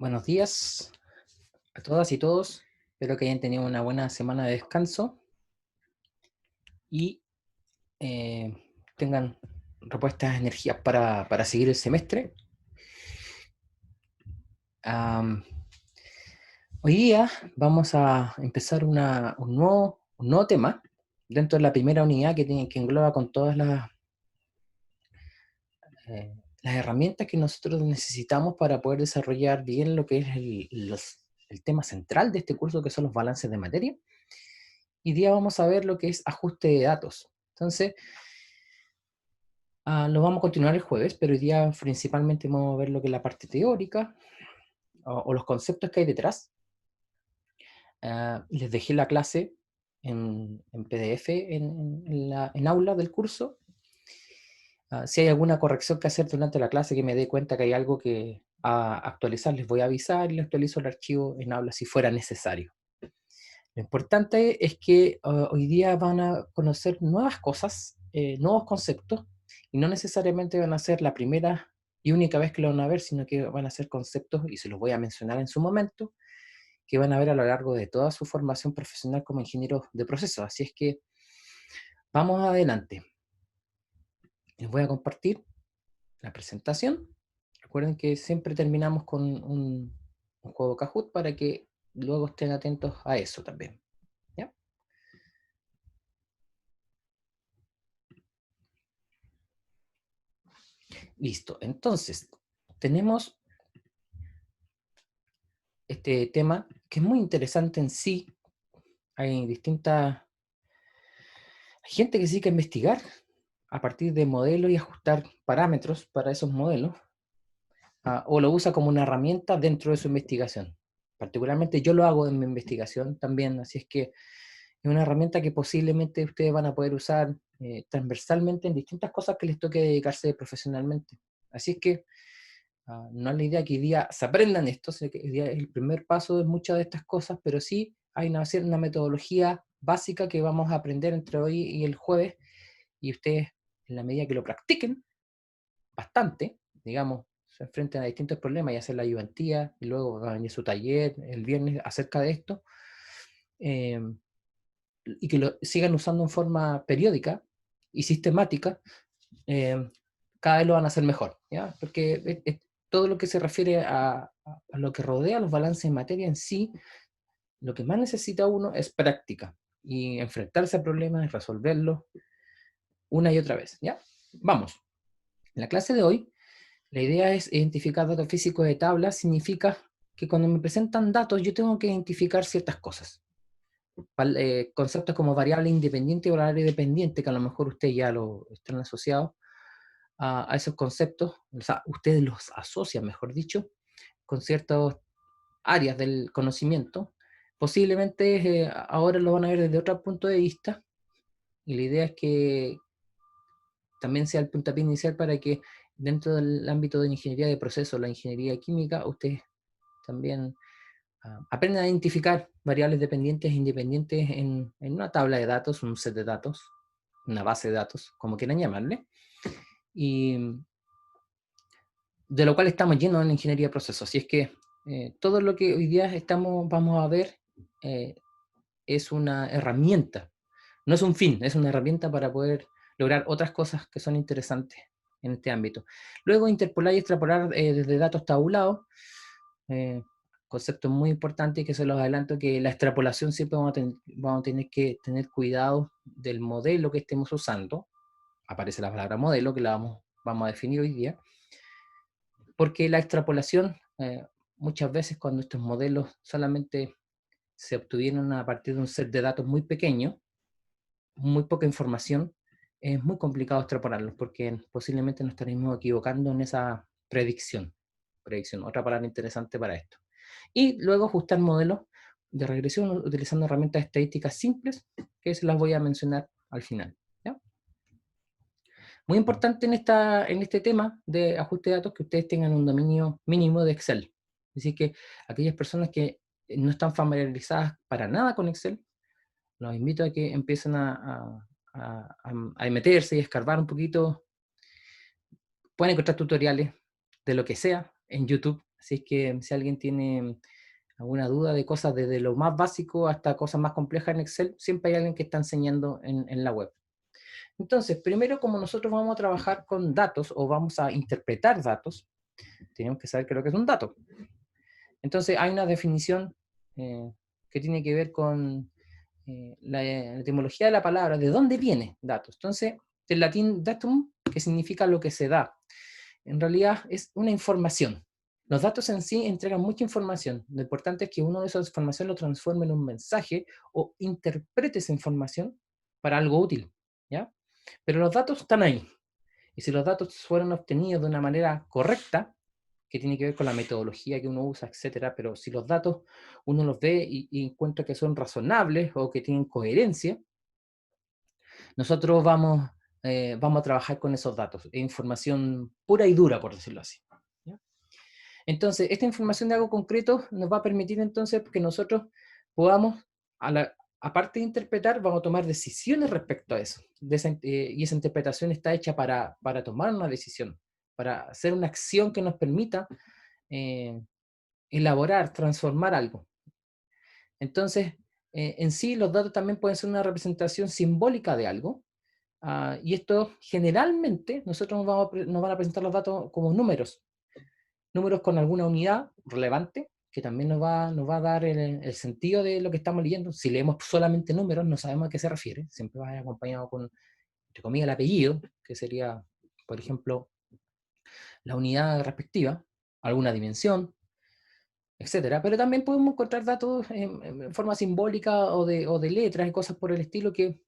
Buenos días a todas y todos. Espero que hayan tenido una buena semana de descanso y eh, tengan repuestas energías para seguir el semestre. Am, Hoy día vamos a empezar un nuevo tema dentro de la primera unidad que engloba con todas las herramientas que nosotros necesitamos para poder desarrollar bien lo que es el tema central de este curso, que son los balances de materia. Hoy día vamos a ver lo que es ajuste de datos. Entonces, lo vamos a continuar el jueves, pero hoy día principalmente vamos a ver lo que es la parte teórica o los conceptos que hay detrás. Les dejé la clase en PDF en aula del curso. Si hay alguna corrección que hacer durante la clase, que me dé cuenta que hay algo que actualizar, les voy a avisar y les actualizo el archivo en aula si fuera necesario. Lo importante es que hoy día van a conocer nuevas cosas, nuevos conceptos, y no necesariamente van a ser la primera y única vez que lo van a ver, sino que van a ser conceptos, y se los voy a mencionar en su momento, que van a ver a lo largo de toda su formación profesional como ingenieros de procesos. Así es que vamos adelante. Les voy a compartir la presentación. Recuerden que siempre terminamos con un juego Kahoot para que luego estén atentos a eso también. ¿Ya? Listo. Entonces, tenemos este tema que es muy interesante en sí. Hay gente que se dedica a investigar a partir de modelos y ajustar parámetros para esos modelos, o lo usa como una herramienta dentro de su investigación. Particularmente yo lo hago en mi investigación también, así es que es una herramienta que posiblemente ustedes van a poder usar transversalmente en distintas cosas que les toque dedicarse profesionalmente. Así es que no es la idea que hoy día se aprendan esto, sino que hoy día es el primer paso de muchas de estas cosas, pero sí hay una metodología básica que vamos a aprender entre hoy y el jueves, y ustedes, en la medida que lo practiquen bastante, digamos, se enfrentan a distintos problemas y hacen la ayudantía, y luego va a venir su taller el viernes acerca de esto, eh, y que lo sigan usando en forma periódica y sistemática, eh, cada vez lo van a hacer mejor, ¿ya? Porque todo lo que se refiere a lo que rodea los balances en materia en sí, lo que más necesita uno es práctica y enfrentarse a problemas y resolverlos una y otra vez, ¿ya? Vamos. En la clase de hoy, la idea es identificar datos físicos de tabla. Significa que cuando me presentan datos, yo tengo que identificar ciertas cosas. Conceptos como variable independiente y variable dependiente, que a lo mejor ustedes ya lo están asociados a esos conceptos, o sea, ustedes los asocian, mejor dicho, con ciertas áreas del conocimiento. Posiblemente ahora lo van a ver desde otro punto de vista, y la idea es que también sea el puntapié inicial para que dentro del ámbito de la ingeniería de procesos, la ingeniería química, ustedes también aprendan a identificar variables dependientes e independientes en una tabla de datos, un set de datos, una base de datos, como quieran llamarle, y de lo cual estamos llenos en la ingeniería de procesos. Así es que todo lo que hoy día vamos a ver eh, es una herramienta, no es un fin, es una herramienta para poder lograr otras cosas que son interesantes en este ámbito. Luego, interpolar y extrapolar desde datos tabulados, eh, concepto muy importante que se los adelanto, que la extrapolación siempre vamos a tener que tener cuidado del modelo que estemos usando. Aparece la palabra modelo, que vamos a definir hoy día, porque la extrapolación, muchas veces cuando estos modelos solamente se obtuvieron a partir de un set de datos muy pequeño, muy poca información, es muy complicado extrapolarlos, porque posiblemente nos estaremos equivocando en esa predicción. Predicción, otra palabra interesante para esto. Y luego ajustar modelos de regresión utilizando herramientas estadísticas simples, que se las voy a mencionar al final, ¿ya? Muy importante en este tema de ajuste de datos que ustedes tengan un dominio mínimo de Excel. Así que aquellas personas que no están familiarizadas para nada con Excel, los invito a que empiecen a meterse y escarbar un poquito. Pueden encontrar tutoriales de lo que sea en YouTube. Así es que si alguien tiene alguna duda de cosas desde lo más básico hasta cosas más complejas en Excel, siempre hay alguien que está enseñando en la web. Entonces, primero, como nosotros vamos a trabajar con datos o vamos a interpretar datos, tenemos que saber qué es lo que es un dato. Entonces, hay una definición que tiene que ver con la etimología de la palabra, de dónde viene datos. Entonces, del latín datum, que significa lo que se da, en realidad es una información. Los datos en sí entregan mucha información. Lo importante es que uno de esas información lo transforme en un mensaje o interprete esa información para algo útil, ¿ya? Pero los datos están ahí. Y si los datos fueron obtenidos de una manera correcta, que tiene que ver con la metodología que uno usa, etcétera, pero si los datos uno los ve y encuentra que son razonables o que tienen coherencia, nosotros vamos a trabajar con esos datos. Es información pura y dura, por decirlo así. ¿Ya? Entonces, esta información de algo concreto nos va a permitir entonces que nosotros podamos, aparte de interpretar, vamos a tomar decisiones respecto a eso. Y esa interpretación está hecha para tomar una decisión, para hacer una acción que nos permita eh, elaborar, transformar algo. Entonces, en sí, los datos también pueden ser una representación simbólica de algo. Y esto generalmente, nosotros nos van a presentar los datos como números. Números con alguna unidad relevante, que también nos va a dar el sentido de lo que estamos leyendo. Si leemos solamente números, no sabemos a qué se refiere. Siempre va acompañado con, entre comillas, el apellido, que sería, por ejemplo, la unidad respectiva, alguna dimensión, etcétera. Pero también podemos encontrar datos en forma simbólica o de letras y cosas por el estilo que,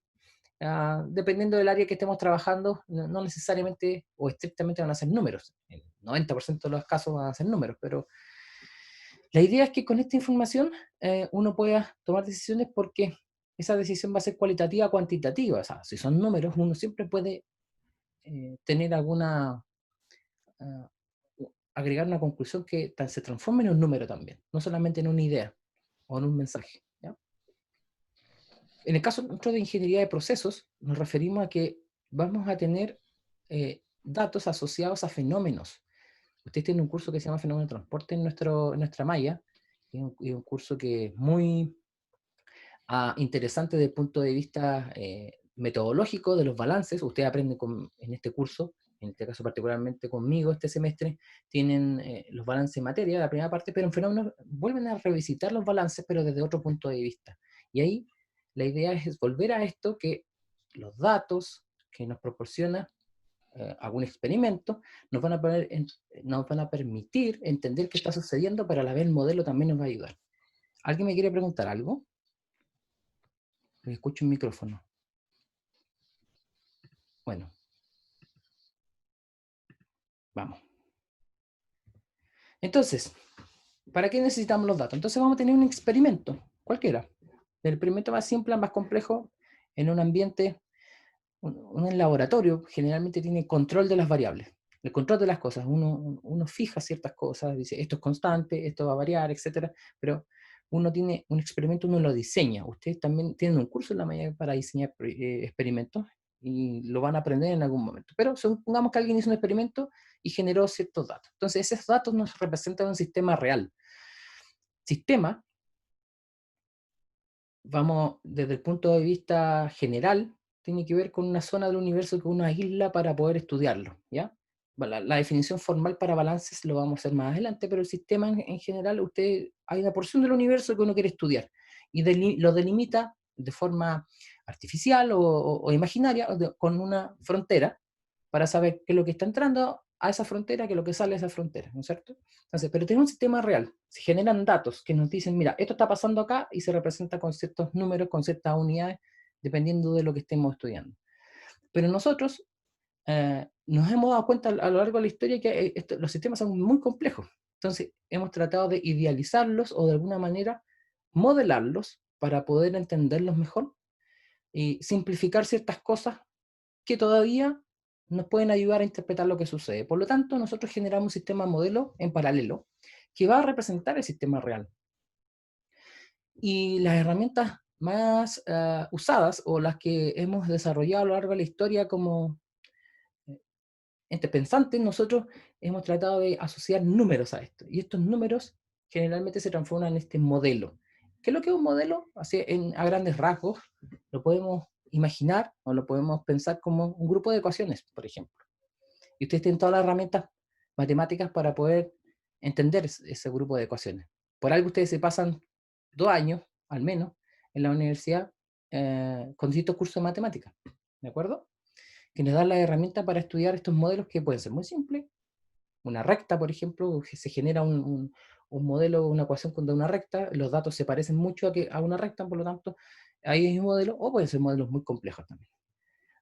dependiendo del área que estemos trabajando, no necesariamente o estrictamente van a ser números. El 90% de los casos van a ser números, pero la idea es que con esta información uno pueda tomar decisiones porque esa decisión va a ser cualitativa o cuantitativa. O sea, si son números, uno siempre puede tener alguna, ah, agregar una conclusión que se transforme en un número también, no solamente en una idea o en un mensaje. ¿Ya? En el caso nuestro de ingeniería de procesos, nos referimos a que vamos a tener datos asociados a fenómenos. Usted tiene un curso que se llama Fenómeno de Transporte en nuestra malla, y un curso que es muy interesante desde el punto de vista metodológico de los balances. Usted aprende en este curso, en este caso particularmente conmigo este semestre, tienen los balances en materia, la primera parte, pero en fenómenos vuelven a revisitar los balances, pero desde otro punto de vista. Y ahí la idea es volver a esto, que los datos que nos proporciona algún experimento nos van a permitir entender qué está sucediendo, pero a la vez el modelo también nos va a ayudar. ¿Alguien me quiere preguntar algo? Escucho un micrófono. Bueno, vamos. Entonces, ¿para qué necesitamos los datos? Entonces vamos a tener un experimento, cualquiera. El experimento más simple, más complejo, en un ambiente, un laboratorio, generalmente tiene control de las variables, el control de las cosas. Uno fija ciertas cosas, dice esto es constante, esto va a variar, etcétera, pero uno tiene un experimento, uno lo diseña. Ustedes también tienen un curso en la mañana para diseñar experimentos y lo van a aprender en algún momento. Pero supongamos que alguien hizo un experimento y generó ciertos datos. Entonces esos datos nos representan un sistema real. Sistema, vamos, desde el punto de vista general, tiene que ver con una zona del universo que uno aísla para poder estudiarlo, ¿ya? La definición formal para balances lo vamos a hacer más adelante, pero el sistema en general, hay una porción del universo que uno quiere estudiar y lo delimita de forma artificial o imaginaria con una frontera para saber qué es lo que está entrando a esa frontera, qué es lo que sale a esa frontera, ¿no es cierto? Entonces, pero tenemos un sistema real, se generan datos que nos dicen, mira, esto está pasando acá y se representa con ciertos números, con ciertas unidades, dependiendo de lo que estemos estudiando. Pero nosotros nos hemos dado cuenta a lo largo de la historia que los sistemas son muy complejos. Entonces, hemos tratado de idealizarlos o de alguna manera modelarlos para poder entenderlos mejor y simplificar ciertas cosas que todavía nos pueden ayudar a interpretar lo que sucede. Por lo tanto, nosotros generamos un sistema modelo en paralelo que va a representar el sistema real. Y las herramientas más usadas o las que hemos desarrollado a lo largo de la historia como entes pensantes, nosotros hemos tratado de asociar números a esto. Y estos números generalmente se transforman en este modelo. ¿Qué es lo que es un modelo? Así, a grandes rasgos, lo podemos imaginar o lo podemos pensar como un grupo de ecuaciones, por ejemplo. Y ustedes tienen todas las herramientas matemáticas para poder entender ese grupo de ecuaciones. Por algo ustedes se pasan 2 años, al menos, en la universidad con distintos cursos de matemáticas, ¿de acuerdo? Que nos dan las herramientas para estudiar estos modelos que pueden ser muy simples. Una recta, por ejemplo, que se genera un modelo, una ecuación con una recta, los datos se parecen mucho a una recta, por lo tanto, ahí hay un modelo, o pueden ser modelos muy complejos también.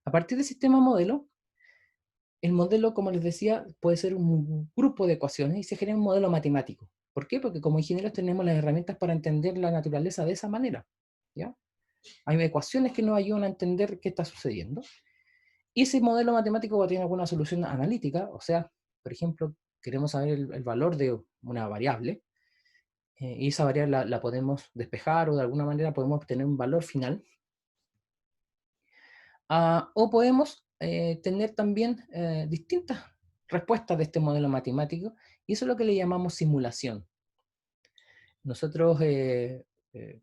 A partir del sistema modelo, el modelo, como les decía, puede ser un grupo de ecuaciones y se genera un modelo matemático. ¿Por qué? Porque como ingenieros tenemos las herramientas para entender la naturaleza de esa manera, ¿ya? Hay ecuaciones que nos ayudan a entender qué está sucediendo. Y ese modelo matemático va a tener alguna solución analítica, o sea, por ejemplo, queremos saber el valor de una variable, y esa variable la podemos despejar o de alguna manera podemos obtener un valor final. O podemos tener también distintas respuestas de este modelo matemático, y eso es lo que le llamamos simulación. Nosotros,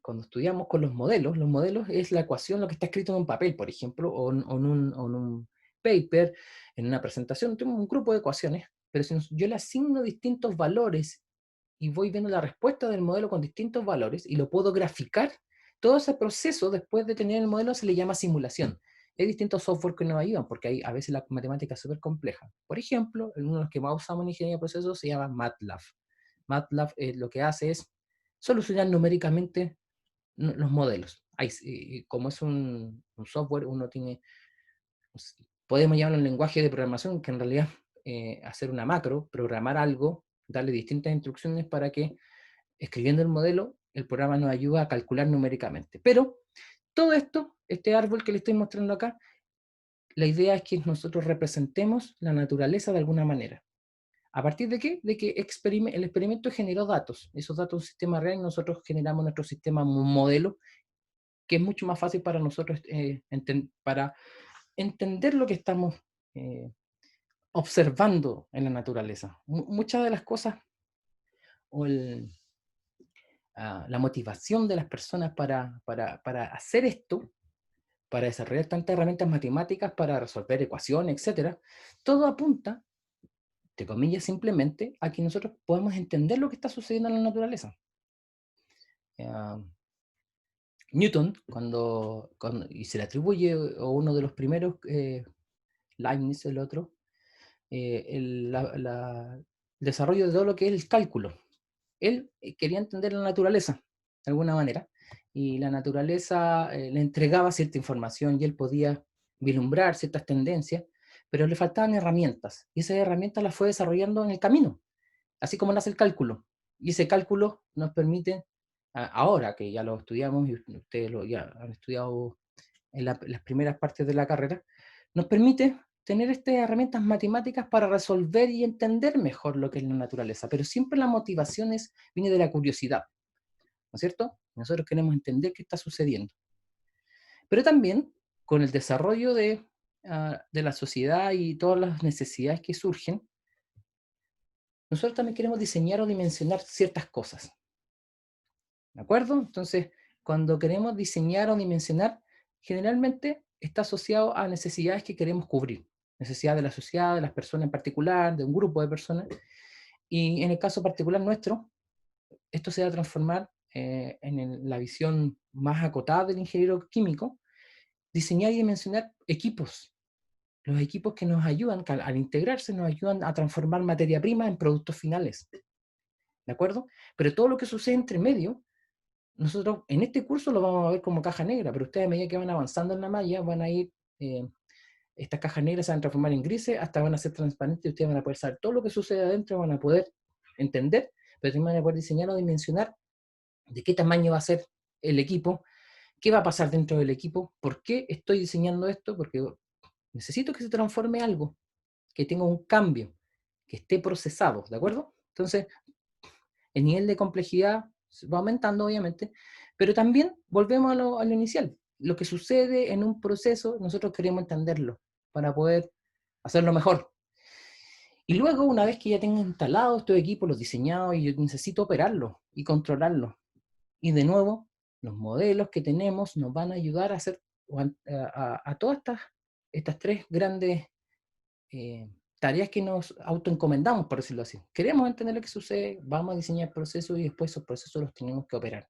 cuando estudiamos con los modelos es la ecuación, lo que está escrito en un papel, por ejemplo, o en un paper, en una presentación, tengo un grupo de ecuaciones, pero si yo le asigno distintos valores y voy viendo la respuesta del modelo con distintos valores y lo puedo graficar, todo ese proceso después de tener el modelo se le llama simulación. Hay distintos software que nos ayudan, porque hay, a veces la matemática es súper compleja. Por ejemplo, uno de los que más usamos en ingeniería de procesos se llama MATLAB. MATLAB lo que hace es solucionar numéricamente los modelos. Como es un software, uno tiene, podemos llamarlo un lenguaje de programación, que en realidad hacer una macro, programar algo, darle distintas instrucciones para que, escribiendo el modelo, el programa nos ayuda a calcular numéricamente. Pero todo esto, este árbol que le estoy mostrando acá, la idea es que nosotros representemos la naturaleza de alguna manera. ¿A partir de qué? De que el experimento generó datos. Esos datos de un sistema real y nosotros generamos nuestro sistema modelo, que es mucho más fácil para nosotros para entender lo que estamos eh, observando en la naturaleza. Muchas de las cosas o la motivación de las personas para hacer esto, para desarrollar tantas herramientas matemáticas para resolver ecuaciones, etcétera, todo apunta, entre comillas, simplemente a que nosotros podamos entender lo que está sucediendo en la naturaleza. Newton, y se le atribuye a uno de los primeros, Leibniz el otro, el desarrollo de todo lo que es el cálculo. Él quería entender la naturaleza, de alguna manera, y la naturaleza le entregaba cierta información y él podía vislumbrar ciertas tendencias, pero le faltaban herramientas, y esas herramientas las fue desarrollando en el camino, así como nace el cálculo. Y ese cálculo nos permite, ahora que ya lo estudiamos, y ustedes ya han estudiado en las primeras partes de la carrera, nos permite tener estas herramientas matemáticas para resolver y entender mejor lo que es la naturaleza, pero siempre la motivación viene de la curiosidad, ¿no es cierto? Nosotros queremos entender qué está sucediendo. Pero también, con el desarrollo de la sociedad y todas las necesidades que surgen, nosotros también queremos diseñar o dimensionar ciertas cosas, ¿de acuerdo? Entonces, cuando queremos diseñar o dimensionar, generalmente está asociado a necesidades que queremos cubrir, necesidades de la sociedad, de las personas en particular, de un grupo de personas, y en el caso particular nuestro, esto se va a transformar en la visión más acotada del ingeniero químico, diseñar y dimensionar equipos, los equipos que nos ayudan, que al integrarse nos ayudan a transformar materia prima en productos finales, ¿de acuerdo? Pero todo lo que sucede entre medio, nosotros en este curso lo vamos a ver como caja negra, pero ustedes a medida que van avanzando en la malla van a ir, estas cajas negras se van a transformar en grises, hasta van a ser transparentes y ustedes van a poder saber todo lo que sucede adentro, van a poder entender, pero también van a poder diseñar o dimensionar de qué tamaño va a ser el equipo, qué va a pasar dentro del equipo, por qué estoy diseñando esto, porque necesito que se transforme algo, que tenga un cambio, que esté procesado, ¿de acuerdo? Entonces, el nivel de complejidad va aumentando, obviamente, pero también volvemos a lo inicial. Lo que sucede en un proceso, nosotros queremos entenderlo para poder hacerlo mejor. Y luego, una vez que ya tengo instalados estos equipos, los diseñados, y yo necesito operarlos y controlarlos. Y de nuevo, los modelos que tenemos nos van a ayudar a hacer a todas estas tres grandes tareas que nos autoencomendamos, por decirlo así. Queremos entender lo que sucede, vamos a diseñar procesos y después esos procesos los tenemos que operar.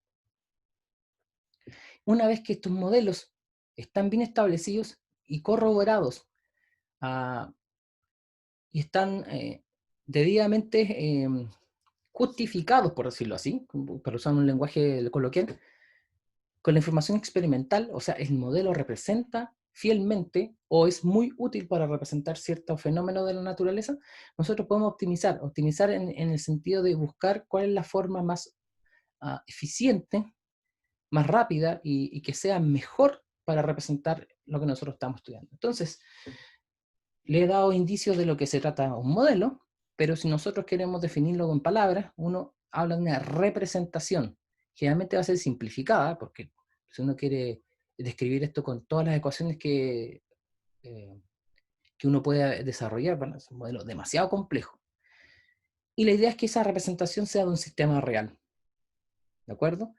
Una vez que estos modelos están bien establecidos y corroborados y están debidamente justificados, por decirlo así, para usar un lenguaje coloquial, con la información experimental, o sea, el modelo representa fielmente o es muy útil para representar cierto fenómeno de la naturaleza, nosotros podemos optimizar en el sentido de buscar cuál es la forma más eficiente, más rápida y que sea mejor para representar lo que nosotros estamos estudiando. Entonces, le he dado indicios de lo que se trata un modelo, pero si nosotros queremos definirlo con palabras, uno habla de una representación. Generalmente va a ser simplificada, porque si uno quiere describir esto con todas las ecuaciones que uno puede desarrollar, van a ser un modelo demasiado complejo. Y la idea es que esa representación sea de un sistema real. ¿De acuerdo?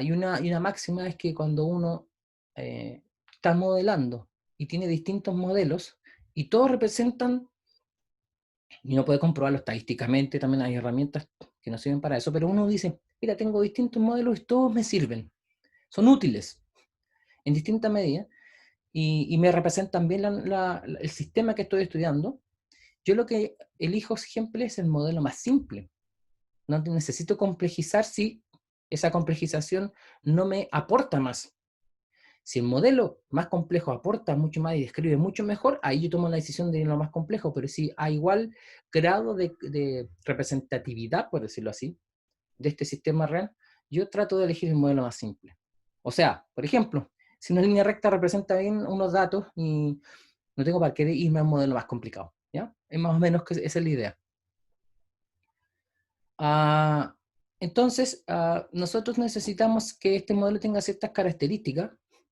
Y una máxima es que cuando uno está modelando y tiene distintos modelos y todos representan, y uno puede comprobarlo estadísticamente, también hay herramientas que nos sirven para eso, pero uno dice, mira, tengo distintos modelos y todos me sirven, son útiles en distinta medida y me representan bien el sistema que estoy estudiando. Yo lo que elijo siempre es el modelo más simple. No necesito complejizar si esa complejización no me aporta más. Si el modelo más complejo aporta mucho más y describe mucho mejor, ahí yo tomo la decisión de ir a lo más complejo, pero si a igual grado de representatividad, por decirlo así, de este sistema real, yo trato de elegir el modelo más simple. O sea, por ejemplo, si una línea recta representa bien unos datos y no tengo para qué irme a un modelo más complicado, ¿ya? Es más o menos que esa es la idea. Ah, entonces, nosotros necesitamos que este modelo tenga ciertas características,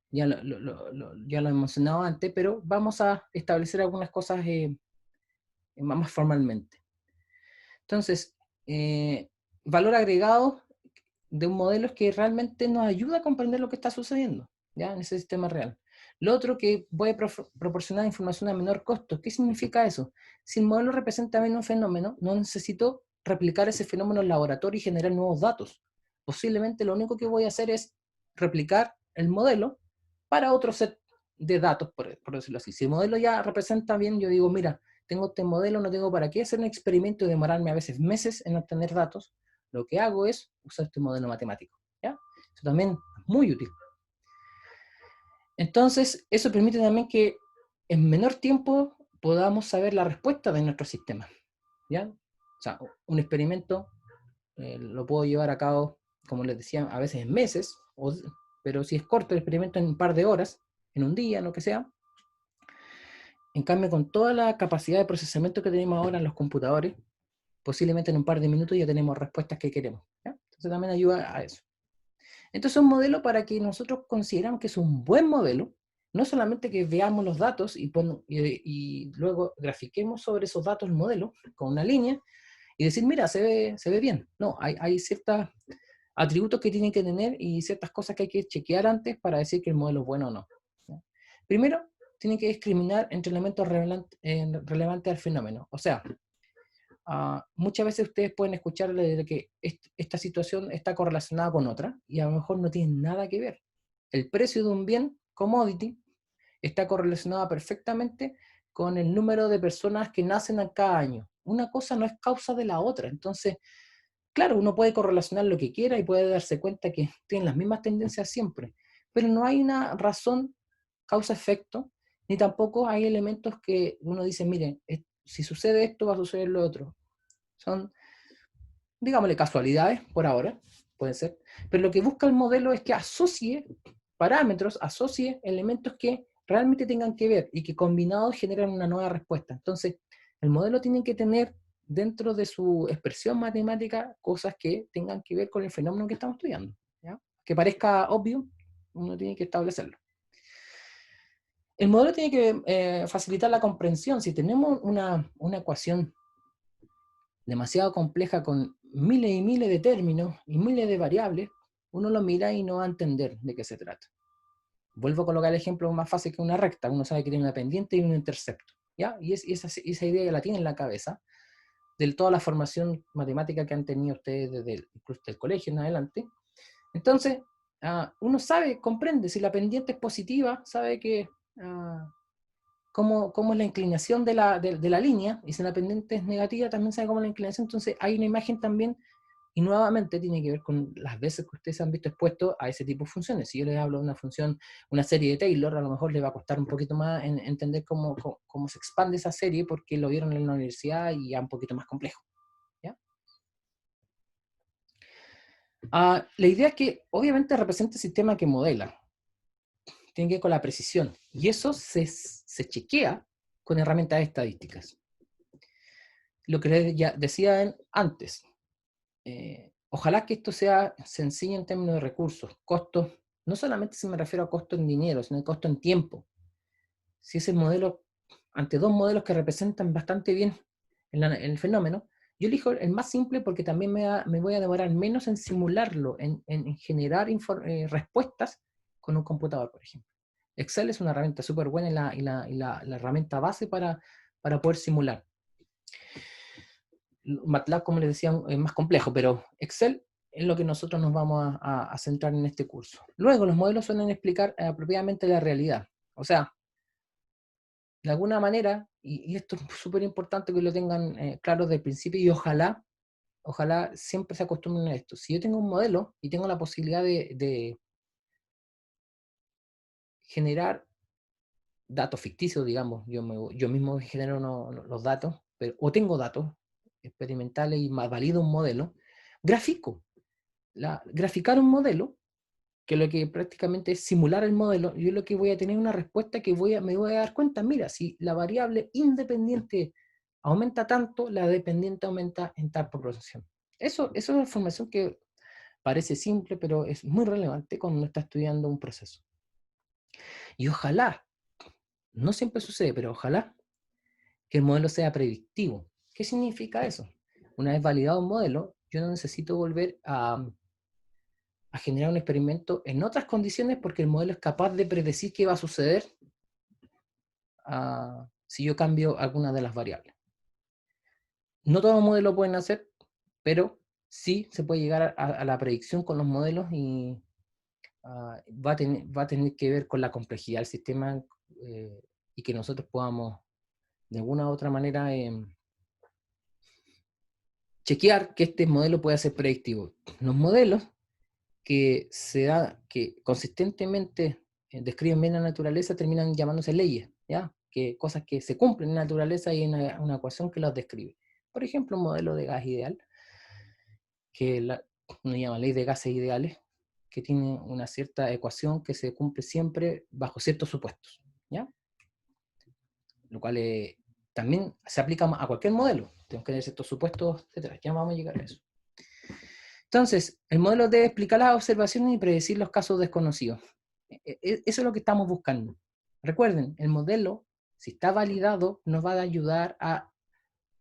ya lo he mencionado antes, pero vamos a establecer algunas cosas más formalmente. Entonces, valor agregado de un modelo es que realmente nos ayuda a comprender lo que está sucediendo, ¿ya? En ese sistema real. Lo otro que puede proporcionar información a menor costo. ¿Qué significa eso? Si el modelo representa bien un fenómeno, no necesito replicar ese fenómeno en laboratorio y generar nuevos datos. Posiblemente lo único que voy a hacer es replicar el modelo para otro set de datos, por decirlo así. Si el modelo ya representa bien, yo digo, mira, tengo este modelo, no tengo para qué hacer un experimento y demorarme a veces meses en obtener datos. Lo que hago es usar este modelo matemático, ¿ya? Eso también es muy útil. Entonces, eso permite también que en menor tiempo podamos saber la respuesta de nuestro sistema, ¿ya? O sea, un experimento lo puedo llevar a cabo, como les decía, a veces en meses, pero si es corto el experimento en un par de horas, en un día, lo que sea. En cambio, con toda la capacidad de procesamiento que tenemos ahora en los computadores, posiblemente en un par de minutos ya tenemos respuestas que queremos, ¿ya? Entonces también ayuda a eso. Entonces es un modelo para que nosotros consideramos que es un buen modelo, no solamente que veamos los datos y luego grafiquemos sobre esos datos el modelo con una línea y decir, mira, se ve bien. No, hay ciertos atributos que tienen que tener y ciertas cosas que hay que chequear antes para decir que el modelo es bueno o no, ¿ya? Primero, tienen que discriminar entre elementos relevantes al fenómeno. O sea, muchas veces ustedes pueden escuchar de que esta situación está correlacionada con otra y a lo mejor no tiene nada que ver. El precio de un bien, commodity, está correlacionado perfectamente con el número de personas que nacen a cada año. Una cosa no es causa de la otra. Entonces, claro, uno puede correlacionar lo que quiera y puede darse cuenta que tienen las mismas tendencias siempre, pero no hay una razón causa-efecto, ni tampoco hay elementos que uno dice, miren, si sucede esto, va a suceder lo otro. Son, digámosle, casualidades por ahora, pueden ser, pero lo que busca el modelo es que asocie parámetros, asocie elementos que realmente tengan que ver y que combinados generan una nueva respuesta. Entonces, el modelo tiene que tener dentro de su expresión matemática cosas que tengan que ver con el fenómeno que estamos estudiando, ¿ya? Que parezca obvio, uno tiene que establecerlo. El modelo tiene que facilitar la comprensión. Si tenemos una ecuación demasiado compleja con miles y miles de términos y miles de variables, uno lo mira y no va a entender de qué se trata. Vuelvo a colocar el ejemplo más fácil que una recta. Uno sabe que tiene una pendiente y un intercepto, ¿ya? Y esa idea ya la tiene en la cabeza de toda la formación matemática que han tenido ustedes desde incluso el colegio en adelante. Entonces, uno sabe, comprende, si la pendiente es positiva, sabe que cómo es la inclinación de la línea, y si la pendiente es negativa, también sabe cómo es la inclinación. Entonces, hay una imagen también, y nuevamente tiene que ver con las veces que ustedes se han visto expuestos a ese tipo de funciones. Si yo les hablo de una función, una serie de Taylor, a lo mejor les va a costar un poquito más entender cómo se expande esa serie, porque lo vieron en la universidad y ya un poquito más complejo. ¿Ya? La idea es que obviamente representa el sistema que modela, tiene que ver con la precisión, y eso se chequea con herramientas estadísticas. Lo que les ya decía antes, ojalá que esto se enseñe en términos de recursos, costos, no solamente si me refiero a costo en dinero, sino a costo en tiempo. Si ese modelo, ante dos modelos que representan bastante bien en el fenómeno, yo elijo el más simple porque también me voy a demorar menos en simularlo, en generar respuestas con un computador, por ejemplo. Excel es una herramienta súper buena y la herramienta base para poder simular. MATLAB, como les decía, es más complejo, pero Excel es lo que nosotros nos vamos a centrar en este curso. Luego, los modelos suelen explicar apropiadamente la realidad. O sea, de alguna manera, y esto es súper importante que lo tengan claro desde el principio, y ojalá siempre se acostumbren a esto. Si yo tengo un modelo y tengo la posibilidad de generar datos ficticios, digamos, yo mismo genero los datos, o tengo datos experimentales y valido un modelo, grafico. Graficar un modelo, que lo que prácticamente es simular el modelo, yo lo que voy a tener una respuesta que me voy a dar cuenta, mira, si la variable independiente aumenta tanto, la dependiente aumenta en tal proporción. Eso es una información que parece simple, pero es muy relevante cuando uno está estudiando un proceso. Y ojalá, no siempre sucede, pero ojalá que el modelo sea predictivo. ¿Qué significa eso? Una vez validado un modelo, yo no necesito volver a generar un experimento en otras condiciones porque el modelo es capaz de predecir qué va a suceder si yo cambio alguna de las variables. No todos los modelos pueden hacer, pero sí se puede llegar a la predicción con los modelos y va a tener que ver con la complejidad del sistema y que nosotros podamos de alguna u otra manera chequear que este modelo pueda ser predictivo. Los modelos que consistentemente describen bien la naturaleza terminan llamándose leyes, ¿ya? Que cosas que se cumplen en la naturaleza y en una ecuación que las describe. Por ejemplo, un modelo de gas ideal, que uno llama ley de gases ideales, que tiene una cierta ecuación que se cumple siempre bajo ciertos supuestos, ¿ya? Lo cual también se aplica a cualquier modelo. Tenemos que tener ciertos supuestos, etc. Ya vamos a llegar a eso. Entonces, el modelo debe explicar las observaciones y predecir los casos desconocidos. Eso es lo que estamos buscando. Recuerden, el modelo, si está validado, nos va a ayudar a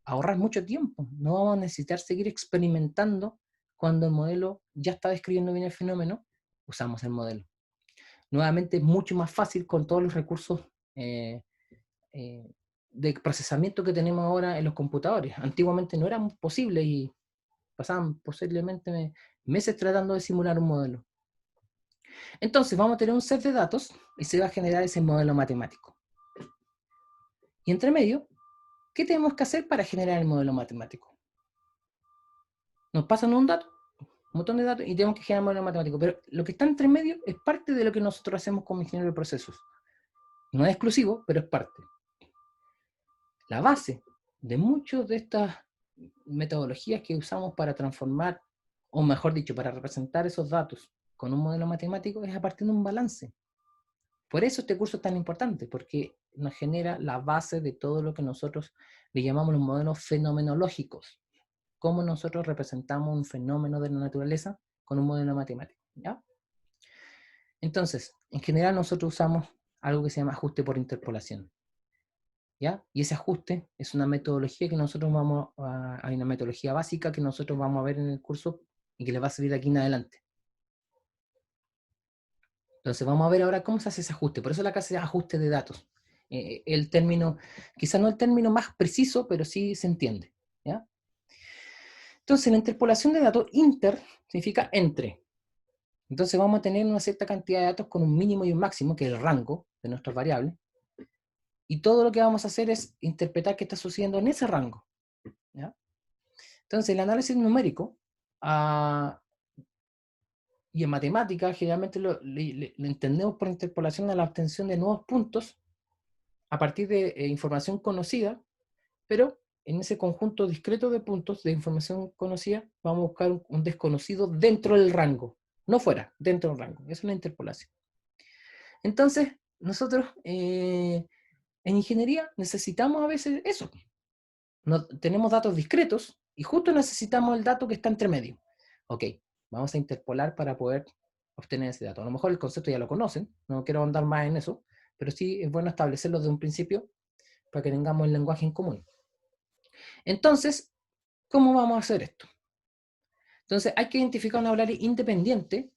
ahorrar mucho tiempo. No vamos a necesitar seguir experimentando cuando el modelo ya está describiendo bien el fenómeno, usamos el modelo. Nuevamente, es mucho más fácil con todos los recursos de procesamiento que tenemos ahora en los computadores. Antiguamente no era posible y pasaban posiblemente meses tratando de simular un modelo. Entonces vamos a tener un set de datos y se va a generar ese modelo matemático. Y entre medio, ¿qué tenemos que hacer para generar el modelo matemático? Nos pasan un montón de datos y tenemos que generar el modelo matemático. Pero lo que está entre medio es parte de lo que nosotros hacemos como ingenieros de procesos. No es exclusivo, pero es parte. La base de muchas de estas metodologías que usamos para transformar, o mejor dicho, para representar esos datos con un modelo matemático es a partir de un balance. Por eso este curso es tan importante, porque nos genera la base de todo lo que nosotros le llamamos los modelos fenomenológicos. Cómo nosotros representamos un fenómeno de la naturaleza con un modelo matemático, ¿ya? Entonces, en general nosotros usamos algo que se llama ajuste por interpolación. ¿ya? Y ese ajuste es una metodología que nosotros vamos a, hay una metodología básica que nosotros vamos a ver en el curso y que les va a servir aquí en adelante. Entonces vamos a ver ahora cómo se hace ese ajuste. Por eso la clase es ajuste de datos. El término, quizá no el término más preciso, pero sí se entiende, ¿ya? Entonces la interpolación de datos, inter, significa entre. Entonces vamos a tener una cierta cantidad de datos con un mínimo y un máximo, que es el rango de nuestras variables, y todo lo que vamos a hacer es interpretar qué está sucediendo en ese rango, ¿ya? Entonces el análisis numérico, y en matemática generalmente lo entendemos por interpolación a la obtención de nuevos puntos a partir de información conocida, pero en ese conjunto discreto de puntos de información conocida vamos a buscar un desconocido dentro del rango, no fuera, dentro del rango. Es una interpolación. Entonces, nosotros en ingeniería necesitamos a veces eso. Tenemos datos discretos y justo necesitamos el dato que está entre medio. Ok, vamos a interpolar para poder obtener ese dato. A lo mejor el concepto ya lo conocen, no quiero andar más en eso, pero sí es bueno establecerlo desde un principio para que tengamos el lenguaje en común. Entonces, ¿cómo vamos a hacer esto? Entonces, hay que identificar una variable independiente,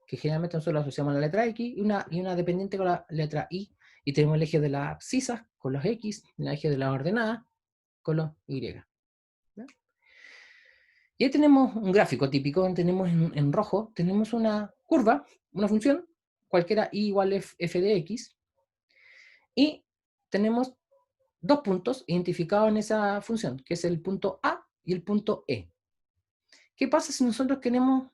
que generalmente nosotros la asociamos a la letra X, y una dependiente con la letra Y, y tenemos el eje de las abscisas con los X, el eje de las ordenadas con los Y. ¿No? Y ahí tenemos un gráfico típico, tenemos en rojo, tenemos una curva, una función, cualquiera y igual f de x, y tenemos dos puntos identificados en esa función, que es el punto A y el punto E. ¿Qué pasa si nosotros queremos,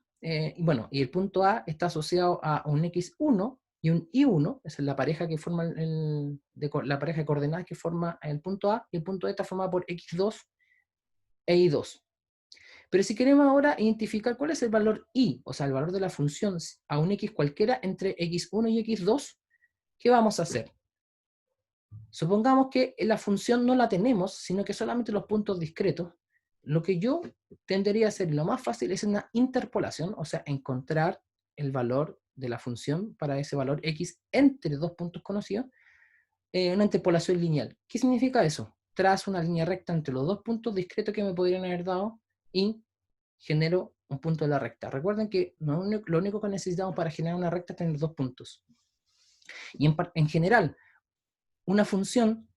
bueno, y el punto A está asociado a un x1 y un y1, esa es la pareja que forma la pareja de coordenadas que forma el punto A, y el punto E está formado por x2 e y2. Pero si queremos ahora identificar cuál es el valor y, o sea, el valor de la función a un x cualquiera entre x1 y x2, ¿qué vamos a hacer? Supongamos que la función no la tenemos, sino que solamente los puntos discretos. Lo que yo tendería a hacer, lo más fácil, es una interpolación, o sea, encontrar el valor de la función para ese valor x entre dos puntos conocidos, una interpolación lineal. ¿Qué significa eso? Trazo una línea recta entre los dos puntos discretos que me podrían haber dado y genero un punto de la recta. Recuerden que lo único que necesitamos para generar una recta es tener dos puntos. Y en general, una función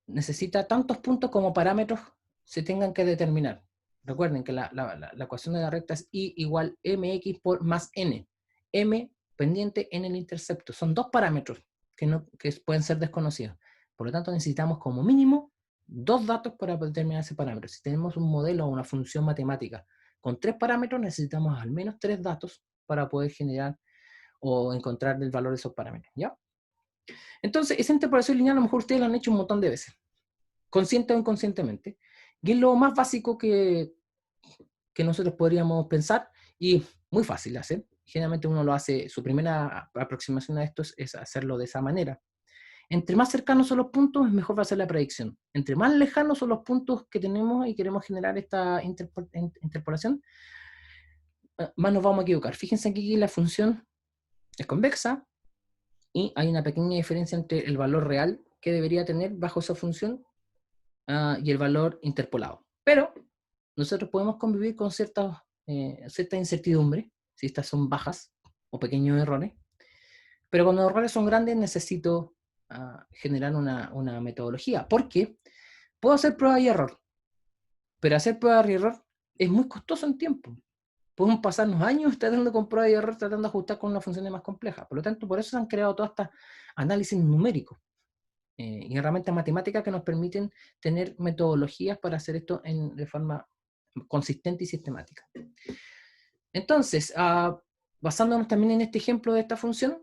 necesita tantos puntos como parámetros se tengan que determinar. Recuerden que la ecuación de la recta es y igual mx por más n. M pendiente en el intercepto. Son dos parámetros que pueden ser desconocidos. Por lo tanto, necesitamos como mínimo dos datos para determinar ese parámetro. Si tenemos un modelo o una función matemática con tres parámetros, necesitamos al menos tres datos para poder generar o encontrar el valor de esos parámetros. ¿Ya? Entonces, esa interpolación lineal a lo mejor ustedes la han hecho un montón de veces, consciente o inconscientemente, y es lo más básico que nosotros podríamos pensar, y muy fácil de hacer. Generalmente uno lo hace, su primera aproximación a esto es hacerlo de esa manera. Entre más cercanos son los puntos, es mejor va a ser la predicción. Entre más lejanos son los puntos que tenemos y queremos generar esta interpolación, más nos vamos a equivocar. Fíjense aquí que la función es convexa y hay una pequeña diferencia entre el valor real que debería tener bajo esa función y el valor interpolado. Pero nosotros podemos convivir con cierta incertidumbre, si estas son bajas o pequeños errores, pero cuando los errores son grandes necesito generar una metodología, porque puedo hacer prueba y error, pero hacer prueba y error es muy costoso en tiempo. Podemos pasarnos años tratando con prueba y error, tratando de ajustar con una función más compleja. Por lo tanto, por eso se han creado todas estas análisis numéricos y herramientas matemáticas que nos permiten tener metodologías para hacer esto de forma consistente y sistemática. Entonces, basándonos también en este ejemplo de esta función,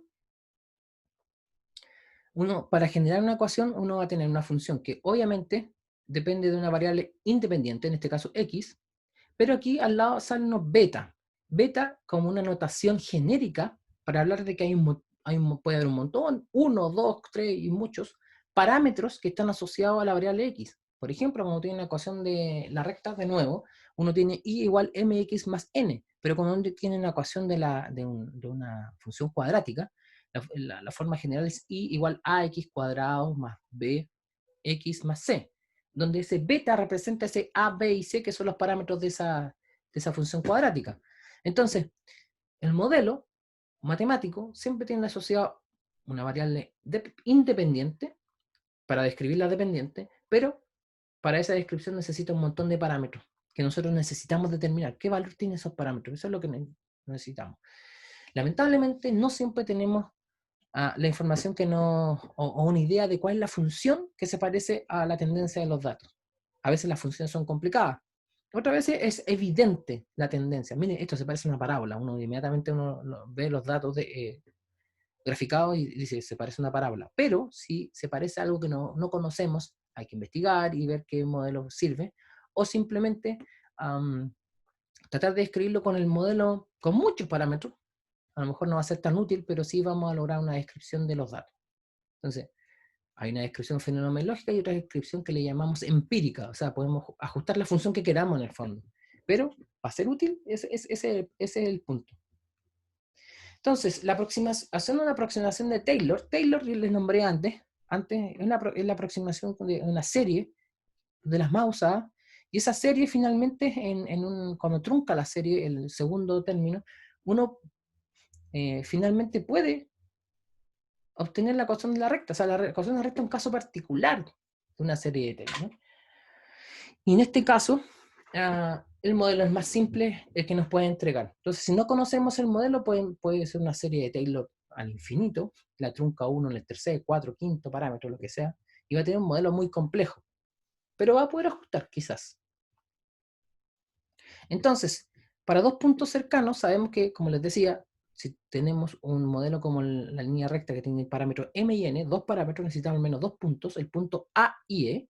para generar una ecuación, uno va a tener una función que obviamente depende de una variable independiente, en este caso x, pero aquí al lado sale unos beta. Beta como una notación genérica para hablar de que puede haber un montón, uno, dos, tres y muchos parámetros que están asociados a la variable x. Por ejemplo, cuando tiene una ecuación de la recta, de nuevo, uno tiene y igual mx más n, pero cuando uno tiene una ecuación de una función cuadrática, la forma general es y igual ax cuadrado más bx X más C, donde ese beta representa ese A, B y C, que son los parámetros de esa función cuadrática. Entonces, el modelo matemático siempre tiene asociado una variable independiente para describir la dependiente, pero para esa descripción necesita un montón de parámetros que nosotros necesitamos determinar. ¿Qué valor tienen esos parámetros? Eso es lo que necesitamos. Lamentablemente, no siempre tenemos la información que o una idea de cuál es la función que se parece a la tendencia de los datos. A veces las funciones son complicadas. Otras veces es evidente la tendencia. Miren, esto se parece a una parábola. Uno inmediatamente ve los datos graficados y dice, se parece a una parábola. Pero si se parece a algo que no conocemos, hay que investigar y ver qué modelo sirve. O simplemente tratar de describirlo con el modelo con muchos parámetros. A lo mejor no va a ser tan útil, pero sí vamos a lograr una descripción de los datos. Entonces, hay una descripción fenomenológica y otra descripción que le llamamos empírica, o sea, podemos ajustar la función que queramos en el fondo. Pero, para ser útil, ese es el punto. Entonces, haciendo una aproximación de Taylor les nombré antes es la aproximación de una serie de las más usadas, y esa serie finalmente, cuando trunca la serie, el segundo término, uno finalmente puede obtener la ecuación de la recta. O sea, la ecuación de la recta es un caso particular de una serie de términos. Y en este caso, el modelo es más simple, el que nos puede entregar. Entonces, si no conocemos el modelo, puede ser una serie de Taylor al infinito, la trunca uno en el tercer, cuatro, quinto parámetro, lo que sea, y va a tener un modelo muy complejo. Pero va a poder ajustar, quizás. Entonces, para dos puntos cercanos, sabemos que, como les decía, si tenemos un modelo como la línea recta que tiene parámetros m y n, dos parámetros, necesitamos al menos dos puntos, el punto A y E,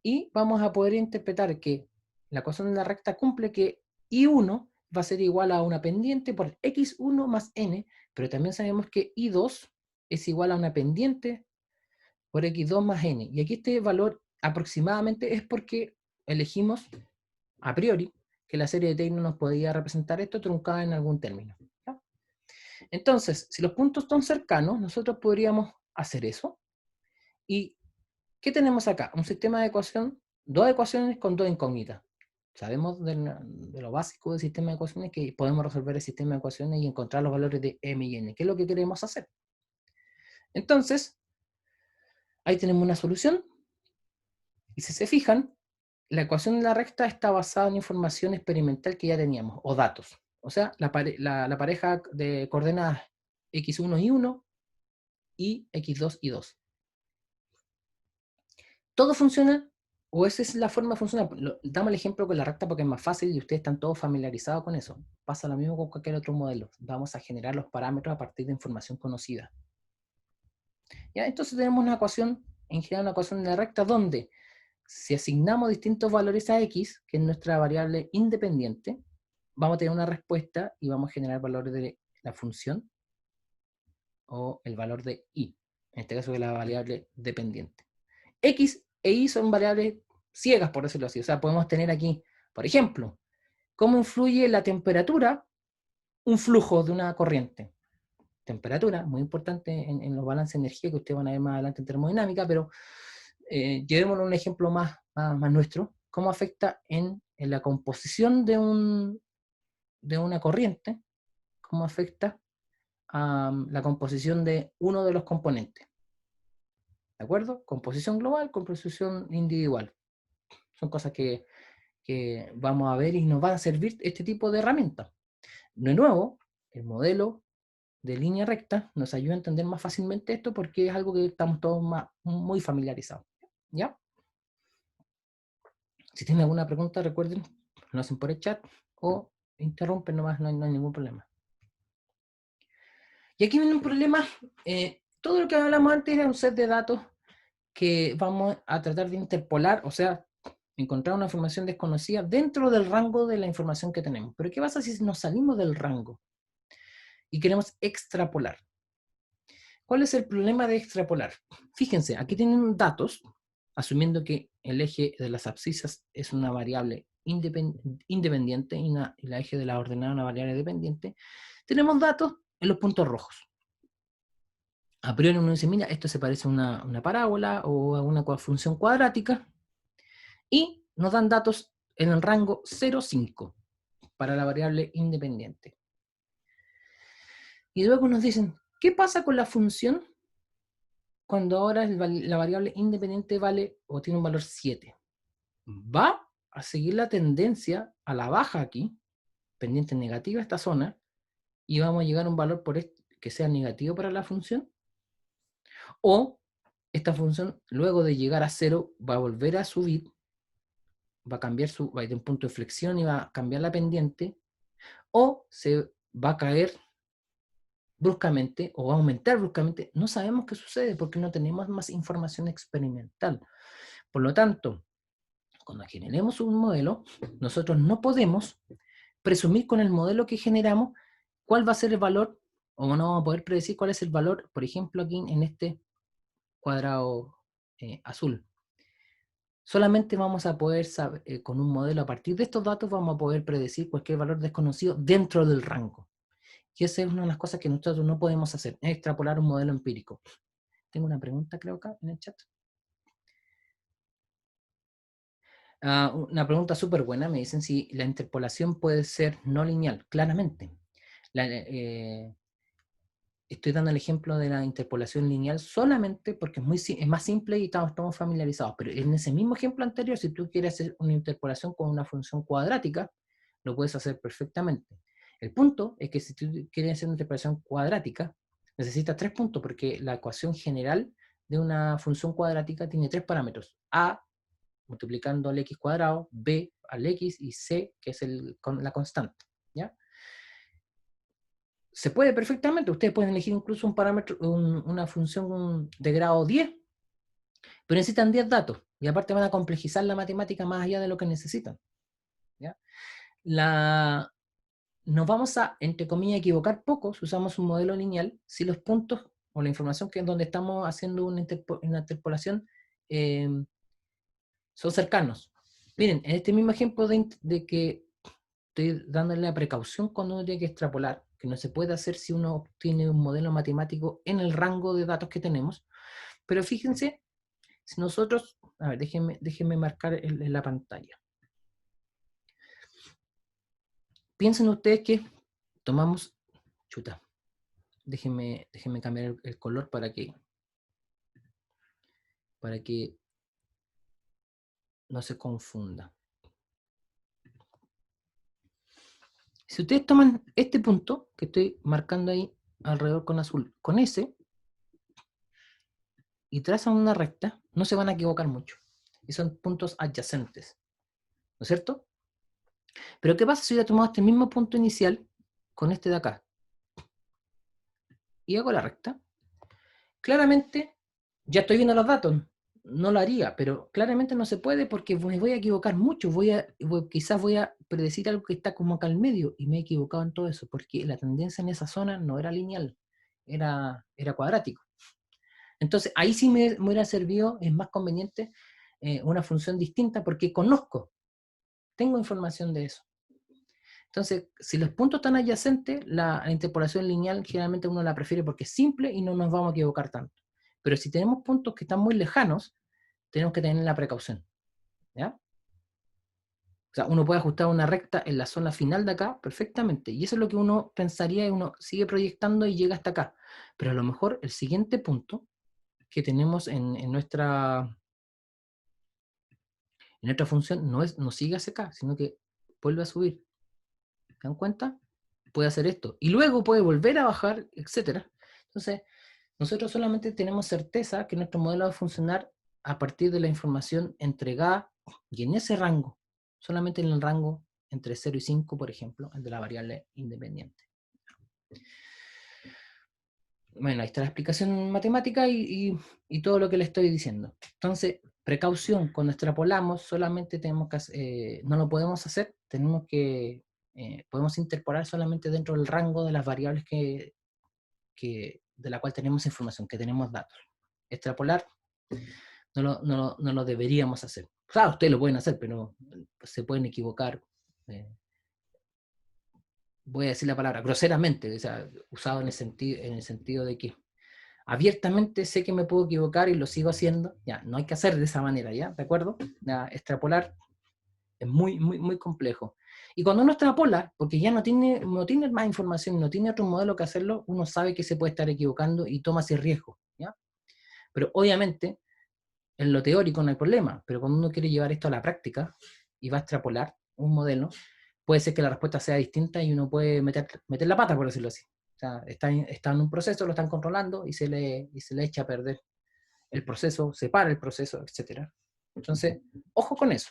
y vamos a poder interpretar que la ecuación de la recta cumple que I1 va a ser igual a una pendiente por x1 más n, pero también sabemos que I2 es igual a una pendiente por x2 más n. Y aquí este valor aproximadamente es porque elegimos a priori que la serie de Taylor nos podía representar esto truncada en algún término. ¿Ya? Entonces, si los puntos son cercanos, nosotros podríamos hacer eso. ¿Y qué tenemos acá? Un sistema de ecuación, dos ecuaciones con dos incógnitas. Sabemos de lo básico del sistema de ecuaciones que podemos resolver el sistema de ecuaciones y encontrar los valores de m y n. ¿Qué es lo que queremos hacer? Entonces, ahí tenemos una solución. Y si se fijan, la ecuación de la recta está basada en información experimental que ya teníamos, o datos. O sea, la pareja de coordenadas x1 y 1 y x2 y 2. Todo funciona, o esa es la forma de funcionar. Damos el ejemplo con la recta porque es más fácil y ustedes están todos familiarizados con eso. Pasa lo mismo con cualquier otro modelo. Vamos a generar los parámetros a partir de información conocida. ¿Ya? Entonces tenemos una ecuación, en general una ecuación de la recta, donde si asignamos distintos valores a x, que es nuestra variable independiente, vamos a tener una respuesta y vamos a generar valores de la función o el valor de y. En este caso es la variable dependiente. X e y son variables ciegas, por decirlo así. O sea, podemos tener aquí, por ejemplo, cómo influye la temperatura un flujo de una corriente. Temperatura, muy importante en los balances de energía que ustedes van a ver más adelante en termodinámica, pero llevémoslo a un ejemplo más nuestro. ¿Cómo afecta en la composición de una corriente? ¿Cómo afecta a la composición de uno de los componentes? ¿De acuerdo? Composición global, composición individual. Son cosas que vamos a ver y nos van a servir este tipo de herramientas. De nuevo, el modelo de línea recta nos ayuda a entender más fácilmente esto porque es algo que estamos todos muy familiarizados. ¿Ya? Si tienen alguna pregunta, recuerden, lo hacen por el chat o interrumpen nomás, no hay ningún problema. Y aquí viene un problema. Todo lo que hablamos antes era un set de datos que vamos a tratar de interpolar, o sea, encontrar una información desconocida dentro del rango de la información que tenemos. Pero ¿qué pasa si nos salimos del rango y queremos extrapolar? ¿Cuál es el problema de extrapolar? Fíjense, aquí tienen datos, asumiendo que el eje de las abscisas es una variable independiente y la eje de la ordenada una variable dependiente. Tenemos datos en los puntos rojos. A priori uno dice, mira, esto se parece a una parábola o a una función cuadrática, y nos dan datos en el rango 0,5 para la variable independiente. Y luego nos dicen, ¿qué pasa con la función cuando ahora la variable independiente vale o tiene un valor 7? Va a seguir la tendencia a la baja aquí, pendiente negativa esta zona, y vamos a llegar a un valor que sea negativo para la función, o esta función luego de llegar a 0 va a volver a subir, va a ir a un punto de flexión y va a cambiar la pendiente, o se va a caer bruscamente o va a aumentar bruscamente. No sabemos qué sucede porque no tenemos más información experimental. Por lo tanto, cuando generemos un modelo, nosotros no podemos presumir con el modelo que generamos cuál va a ser el valor, o no vamos a poder predecir cuál es el valor, por ejemplo, aquí en este cuadrado azul. Solamente vamos a poder saber, con un modelo, a partir de estos datos, vamos a poder predecir cualquier valor desconocido dentro del rango. Y esa es una de las cosas que nosotros no podemos hacer, es extrapolar un modelo empírico. Tengo una pregunta, creo, acá en el chat. Una pregunta súper buena, me dicen si la interpolación puede ser no lineal. Claramente. Estoy dando el ejemplo de la interpolación lineal solamente porque es más simple y estamos familiarizados, pero en ese mismo ejemplo anterior, si tú quieres hacer una interpolación con una función cuadrática, lo puedes hacer perfectamente. El punto es que si tú quieres hacer una interpolación cuadrática, necesitas 3 puntos, porque la ecuación general de una función cuadrática tiene 3 parámetros: a multiplicando al x cuadrado, b al x y c, que es la constante, ¿ya? Se puede perfectamente, ustedes pueden elegir incluso un parámetro, una función de grado 10, pero necesitan 10 datos, y aparte van a complejizar la matemática más allá de lo que necesitan, ¿ya? Nos vamos a, entre comillas, equivocar poco si usamos un modelo lineal, si los puntos o la información que es donde estamos haciendo una interpolación son cercanos. Miren, en este mismo ejemplo de que estoy dándole la precaución cuando uno tiene que extrapolar, que no se puede hacer si uno tiene un modelo matemático en el rango de datos que tenemos. Pero fíjense, si nosotros, a ver, déjenme marcar en la pantalla. Piensen ustedes que tomamos, chuta, déjenme cambiar el color para que no se confunda. Si ustedes toman este punto que estoy marcando ahí alrededor con azul, con ese, y trazan una recta, no se van a equivocar mucho. Y son puntos adyacentes, ¿no es cierto? Pero ¿qué pasa si hubiera tomado este mismo punto inicial con este de acá? Y hago la recta. Claramente, ya estoy viendo los datos, no lo haría, pero claramente no se puede porque me voy a equivocar mucho, quizás voy a predecir algo que está como acá al medio, y me he equivocado en todo eso, porque la tendencia en esa zona no era lineal, era cuadrático. Entonces, ahí sí me hubiera servido, es más conveniente, una función distinta porque tengo información de eso. Entonces, si los puntos están adyacentes, la interpolación lineal generalmente uno la prefiere porque es simple y no nos vamos a equivocar tanto. Pero si tenemos puntos que están muy lejanos, tenemos que tener la precaución, ¿ya? O sea, uno puede ajustar una recta en la zona final de acá perfectamente, y eso es lo que uno pensaría, y uno sigue proyectando y llega hasta acá. Pero a lo mejor el siguiente punto que tenemos en nuestra función no sigue hacia acá, sino que vuelve a subir. ¿Se dan cuenta? Puede hacer esto. Y luego puede volver a bajar, etc. Entonces, nosotros solamente tenemos certeza que nuestro modelo va a funcionar a partir de la información entregada y en ese rango, solamente en el rango entre 0 y 5, por ejemplo, el de la variable independiente. Bueno, ahí está la explicación matemática y todo lo que le estoy diciendo. Entonces, precaución, cuando extrapolamos, solamente tenemos que, no lo podemos hacer, podemos interpolar solamente dentro del rango de las variables de la cual tenemos información, que tenemos datos. Extrapolar no lo deberíamos hacer. O sea, ustedes lo pueden hacer, pero se pueden equivocar. Voy a decir la palabra groseramente, o sea, usado en el sentido de que abiertamente sé que me puedo equivocar y lo sigo haciendo, ya, no hay que hacer de esa manera, ¿ya? ¿De acuerdo? Ya, extrapolar es muy complejo. Y cuando uno extrapola, porque ya no tiene más información, no tiene otro modelo que hacerlo, uno sabe que se puede estar equivocando y toma ese riesgo, ¿ya? Pero obviamente, en lo teórico no hay problema, pero cuando uno quiere llevar esto a la práctica y va a extrapolar un modelo, puede ser que la respuesta sea distinta y uno puede meter la pata, por decirlo así. O sea, está en un proceso, lo están controlando y se le echa a perder el proceso, se para el proceso, etc. Entonces, ojo con eso.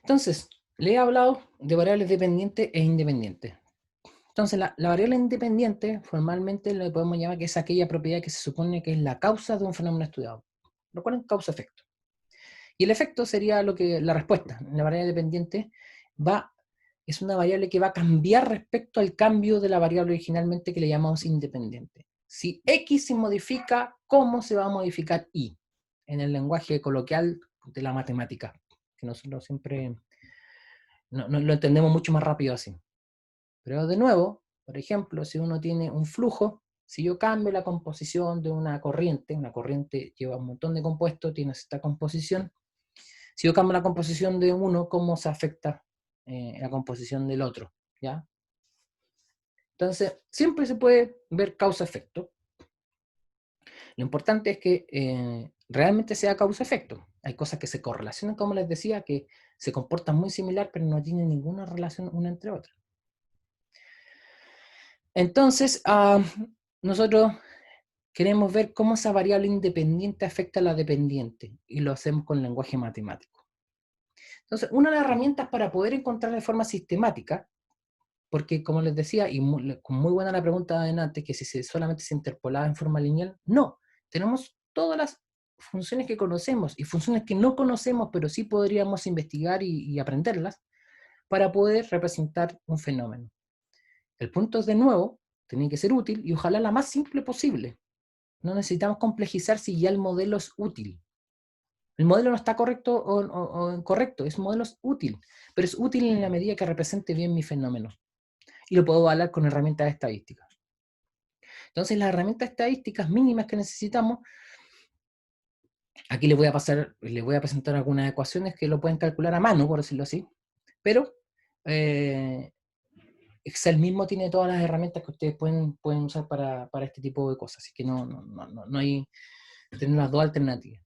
Entonces, le he hablado de variables dependientes e independientes. Entonces, la variable independiente, formalmente le podemos llamar que es aquella propiedad que se supone que es la causa de un fenómeno estudiado. Recuerden, causa-efecto. Y el efecto sería la respuesta. La variable dependiente es una variable que va a cambiar respecto al cambio de la variable originalmente que le llamamos independiente. Si X se modifica, ¿cómo se va a modificar Y? En el lenguaje coloquial de la matemática, que nosotros siempre no lo entendemos mucho más rápido así. Pero de nuevo, por ejemplo, si uno tiene un flujo, si yo cambio la composición de una corriente lleva un montón de compuestos, tiene esta composición, si yo cambio la composición de uno, ¿cómo se afecta la composición del otro? ¿Ya? Entonces, siempre se puede ver causa-efecto. Lo importante es que realmente sea causa-efecto. Hay cosas que se correlacionan, como les decía, que se comportan muy similar, pero no tienen ninguna relación una entre otras. Entonces, nosotros queremos ver cómo esa variable independiente afecta a la dependiente, y lo hacemos con lenguaje matemático. Entonces, una de las herramientas para poder encontrar de forma sistemática, porque como les decía, y con muy buena la pregunta de antes, que si solamente se interpolaba en forma lineal, no, tenemos todas las funciones que conocemos y funciones que no conocemos, pero sí podríamos investigar y aprenderlas para poder representar un fenómeno. El punto es, de nuevo, tiene que ser útil y ojalá la más simple posible. No necesitamos complejizar si ya el modelo es útil. El modelo no está correcto o incorrecto, el modelo es útil, pero es útil en la medida que represente bien mi fenómeno. Y lo puedo hablar con herramientas estadísticas. Entonces, las herramientas estadísticas mínimas que necesitamos, aquí les voy a presentar algunas ecuaciones que lo pueden calcular a mano, por decirlo así, pero Excel mismo tiene todas las herramientas que ustedes pueden usar para este tipo de cosas, así que no hay, tener las dos alternativas.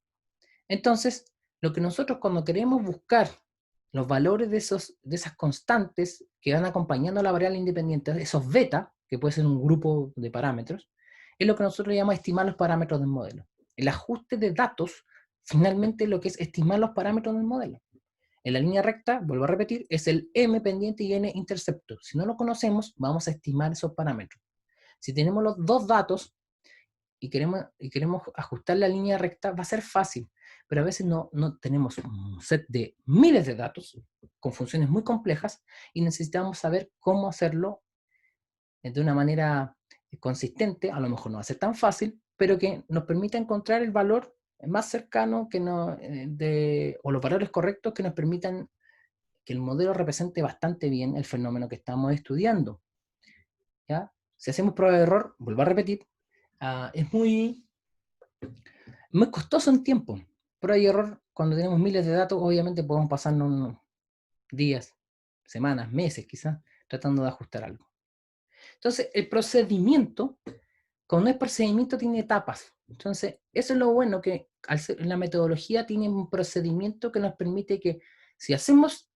Entonces, lo que nosotros cuando queremos buscar los valores de esas constantes que van acompañando a la variable independiente, esos beta, que puede ser un grupo de parámetros, es lo que nosotros llamamos estimar los parámetros del modelo. El ajuste de datos, finalmente, lo que es estimar los parámetros del modelo. En la línea recta, vuelvo a repetir, es el m pendiente y n intercepto. Si no lo conocemos, vamos a estimar esos parámetros. Si tenemos los dos datos y queremos ajustar la línea recta, va a ser fácil, pero a veces no tenemos un set de miles de datos con funciones muy complejas y necesitamos saber cómo hacerlo de una manera consistente. A lo mejor no va a ser tan fácil, pero que nos permita encontrar el valor más cercano o los valores correctos que nos permitan que el modelo represente bastante bien el fenómeno que estamos estudiando. ¿Ya? Si hacemos prueba de error, vuelvo a repetir, es muy costoso en tiempo. Prueba y error, cuando tenemos miles de datos, obviamente podemos pasarnos unos días, semanas, meses quizás, tratando de ajustar algo. Entonces, el procedimiento, cuando es procedimiento, tiene etapas. Entonces, eso es lo bueno, que la metodología tiene un procedimiento que nos permite que, si hacemos,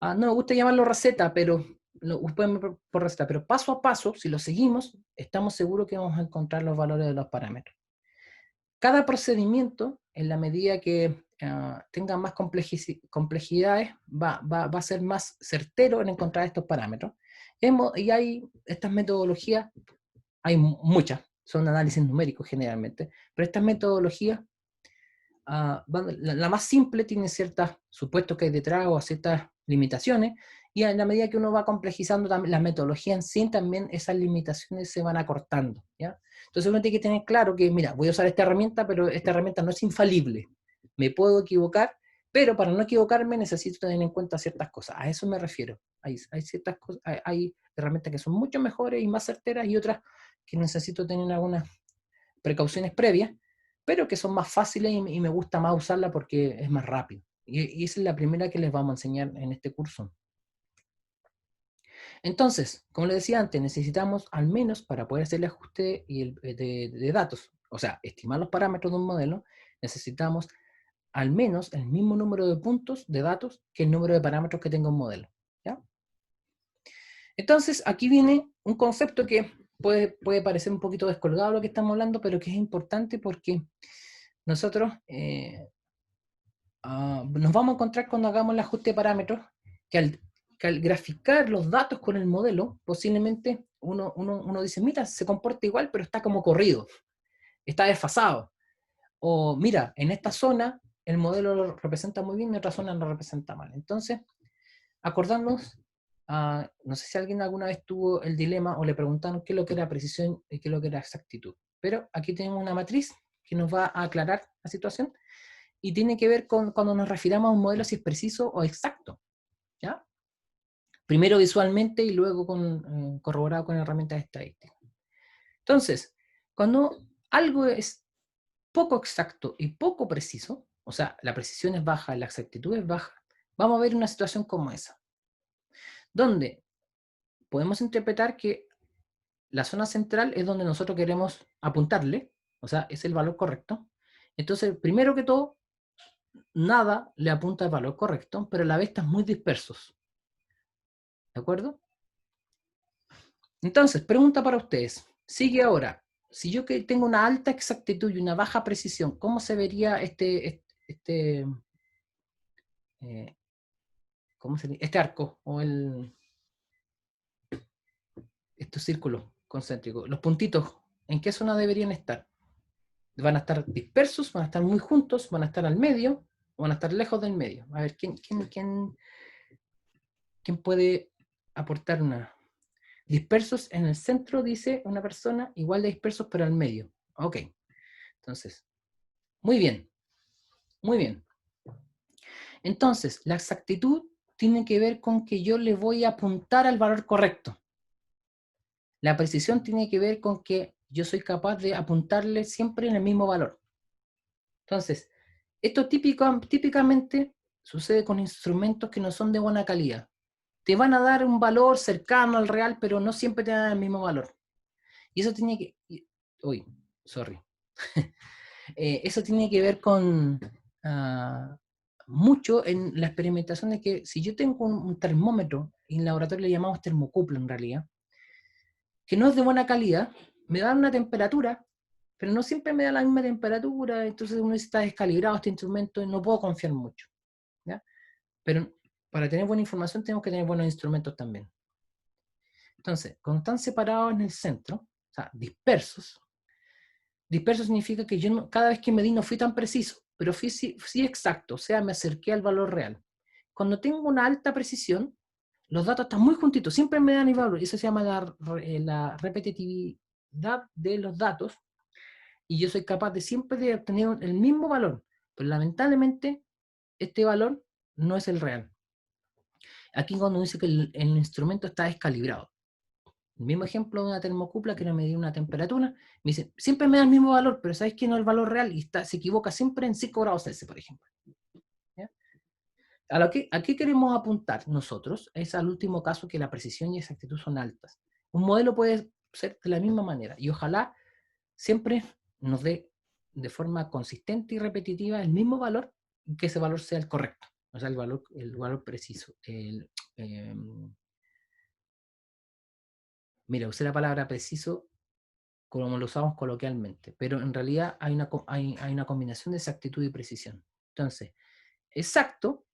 no me gusta llamarlo receta, pero por receta, pero paso a paso, si lo seguimos, estamos seguros que vamos a encontrar los valores de los parámetros. Cada procedimiento, en la medida que tenga más complejidades, va a ser más certero en encontrar estos parámetros. Y hay estas metodologías, hay muchas, son análisis numéricos generalmente, pero estas metodologías, la más simple tiene ciertos supuestos que hay detrás o ciertas limitaciones, y en la medida que uno va complejizando la metodología en sí, también esas limitaciones se van acortando, ¿ya? Entonces uno tiene que tener claro que, mira, voy a usar esta herramienta, pero esta herramienta no es infalible. Me puedo equivocar, Pero para no equivocarme necesito tener en cuenta ciertas cosas. A eso me refiero. Hay ciertas cosas, hay herramientas que son mucho mejores y más certeras y otras que necesito tener algunas precauciones previas, pero que son más fáciles y me gusta más usarla porque es más rápido. Y esa es la primera que les vamos a enseñar en este curso. Entonces, como les decía antes, necesitamos al menos para poder hacer el ajuste de datos, o sea, estimar los parámetros de un modelo, necesitamos al menos el mismo número de puntos de datos que el número de parámetros que tenga un modelo. ¿Ya? Entonces, aquí viene un concepto que puede parecer un poquito descolgado de lo que estamos hablando, pero que es importante porque nosotros nos vamos a encontrar cuando hagamos el ajuste de parámetros que al graficar los datos con el modelo, posiblemente uno dice, mira, se comporta igual, pero está como corrido, está desfasado. O mira, en esta zona el modelo lo representa muy bien, en otra zona lo representa mal. Entonces, acordarnos, no sé si alguien alguna vez tuvo el dilema o le preguntaron qué es lo que era precisión y qué es lo que era exactitud. Pero aquí tenemos una matriz que nos va a aclarar la situación y tiene que ver con cuando nos refiramos a un modelo si es preciso o exacto. ¿Ya? Primero visualmente y luego corroborado con herramientas estadísticas. Entonces, cuando algo es poco exacto y poco preciso, o sea, la precisión es baja, la exactitud es baja, vamos a ver una situación como esa, donde podemos interpretar que la zona central es donde nosotros queremos apuntarle, o sea, es el valor correcto. Entonces, primero que todo, nada le apunta al valor correcto, pero a la vez están muy dispersos. ¿De acuerdo? Entonces, pregunta para ustedes. Sigue ahora. Si yo que tengo una alta exactitud y una baja precisión, ¿cómo se vería ¿cómo se este arco o estos círculos concéntricos? Los puntitos, ¿en qué zona deberían estar? ¿Van a estar dispersos? ¿Van a estar muy juntos? ¿Van a estar al medio? ¿O van a estar lejos del medio? A ver, ¿quién puede aportar una? Dispersos en el centro, dice una persona, igual de dispersos, pero al medio. Ok, entonces, muy bien, muy bien. Entonces, la exactitud tiene que ver con que yo le voy a apuntar al valor correcto. La precisión tiene que ver con que yo soy capaz de apuntarle siempre en el mismo valor. Entonces, esto típicamente sucede con instrumentos que no son de buena calidad. Te van a dar un valor cercano al real, pero no siempre te dan el mismo valor. Y eso tiene que... Uy, sorry. Eso tiene que ver con mucho en la experimentación de que si yo tengo un termómetro, en laboratorio le llamamos termocuplo en realidad, que no es de buena calidad, me da una temperatura, pero no siempre me da la misma temperatura, entonces uno está descalibrado este instrumento y no puedo confiar mucho. ¿Ya? Pero para tener buena información tenemos que tener buenos instrumentos también. Entonces, cuando están separados en el centro, o sea, dispersos significa que yo cada vez que medí no fui tan preciso, pero fui sí exacto, o sea, me acerqué al valor real. Cuando tengo una alta precisión, los datos están muy juntitos, siempre me dan el valor, eso se llama la repetitividad de los datos, y yo soy capaz de siempre de obtener el mismo valor, pero lamentablemente este valor no es el real. Aquí cuando dice que el instrumento está descalibrado. El mismo ejemplo de una termocupla que no me dio una temperatura, me dice, siempre me da el mismo valor, pero ¿sabes que no es el valor real? Y se equivoca siempre en 5 grados Celsius, por ejemplo. ¿Ya? ¿A qué queremos apuntar nosotros? Es al último caso que la precisión y exactitud son altas. Un modelo puede ser de la misma manera y ojalá siempre nos dé de forma consistente y repetitiva el mismo valor y que ese valor sea el correcto, o sea, el valor preciso. Mira, usé la palabra preciso como lo usamos coloquialmente, pero en realidad hay una combinación de exactitud y precisión. Entonces, exacto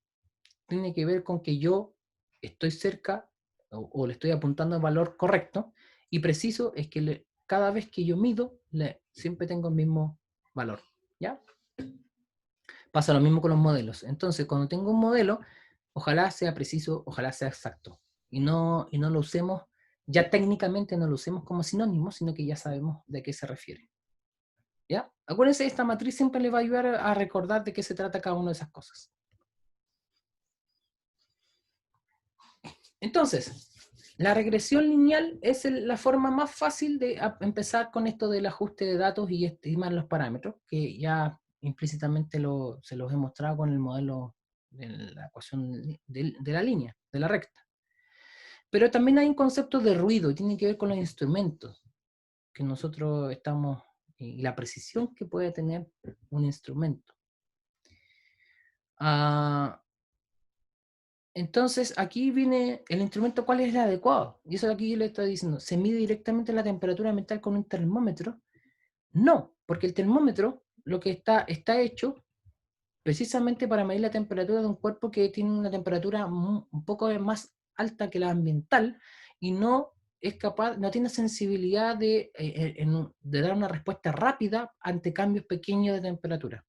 tiene que ver con que yo estoy cerca o le estoy apuntando al valor correcto, y preciso es que cada vez que yo mido, siempre tengo el mismo valor. ¿Ya? Pasa lo mismo con los modelos. Entonces, cuando tengo un modelo, ojalá sea preciso, ojalá sea exacto, y no lo usemos, ya técnicamente no lo usemos como sinónimo, sino que ya sabemos de qué se refiere. ¿Ya? Acuérdense, esta matriz siempre les va a ayudar a recordar de qué se trata cada una de esas cosas. Entonces, la regresión lineal es la forma más fácil de empezar con esto del ajuste de datos y estimar los parámetros, que ya implícitamente se los he mostrado con el modelo de la ecuación de la línea, de la recta. Pero también hay un concepto de ruido, y tiene que ver con los instrumentos que nosotros estamos, y la precisión que puede tener un instrumento. Entonces, aquí viene el instrumento, ¿cuál es el adecuado? Y eso aquí yo le estoy diciendo, ¿se mide directamente la temperatura ambiental con un termómetro? No, porque el termómetro lo que está hecho precisamente para medir la temperatura de un cuerpo que tiene una temperatura un poco más alta que la ambiental y no es capaz, no tiene sensibilidad de dar una respuesta rápida ante cambios pequeños de temperatura.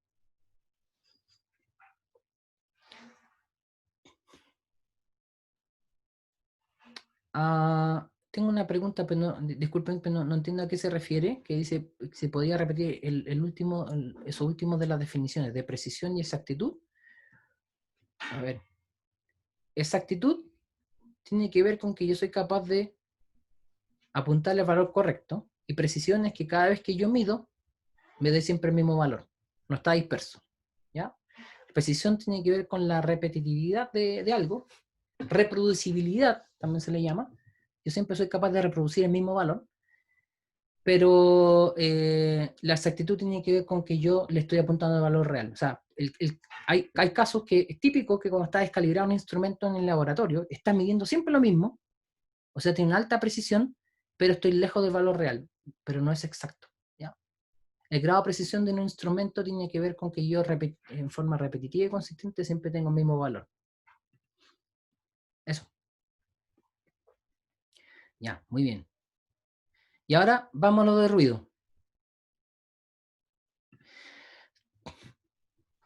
Tengo una pregunta, pero no, disculpen, pero no entiendo a qué se refiere, que dice, ¿se podía repetir eso último de las definiciones, de precisión y exactitud? A ver, exactitud tiene que ver con que yo soy capaz de apuntarle el valor correcto, y precisión es que cada vez que yo mido, me dé siempre el mismo valor, no está disperso, ¿ya? Precisión tiene que ver con la repetitividad de algo, reproducibilidad también se le llama, yo siempre soy capaz de reproducir el mismo valor, pero la exactitud tiene que ver con que yo le estoy apuntando el valor real. O sea, hay casos que es típico que cuando está descalibrado un instrumento en el laboratorio, está midiendo siempre lo mismo, o sea, tiene una alta precisión, pero estoy lejos del valor real, pero no es exacto, ¿ya? El grado de precisión de un instrumento tiene que ver con que yo en forma repetitiva y consistente siempre tengo el mismo valor. Eso. Ya, muy bien. Y ahora vamos a lo de ruido.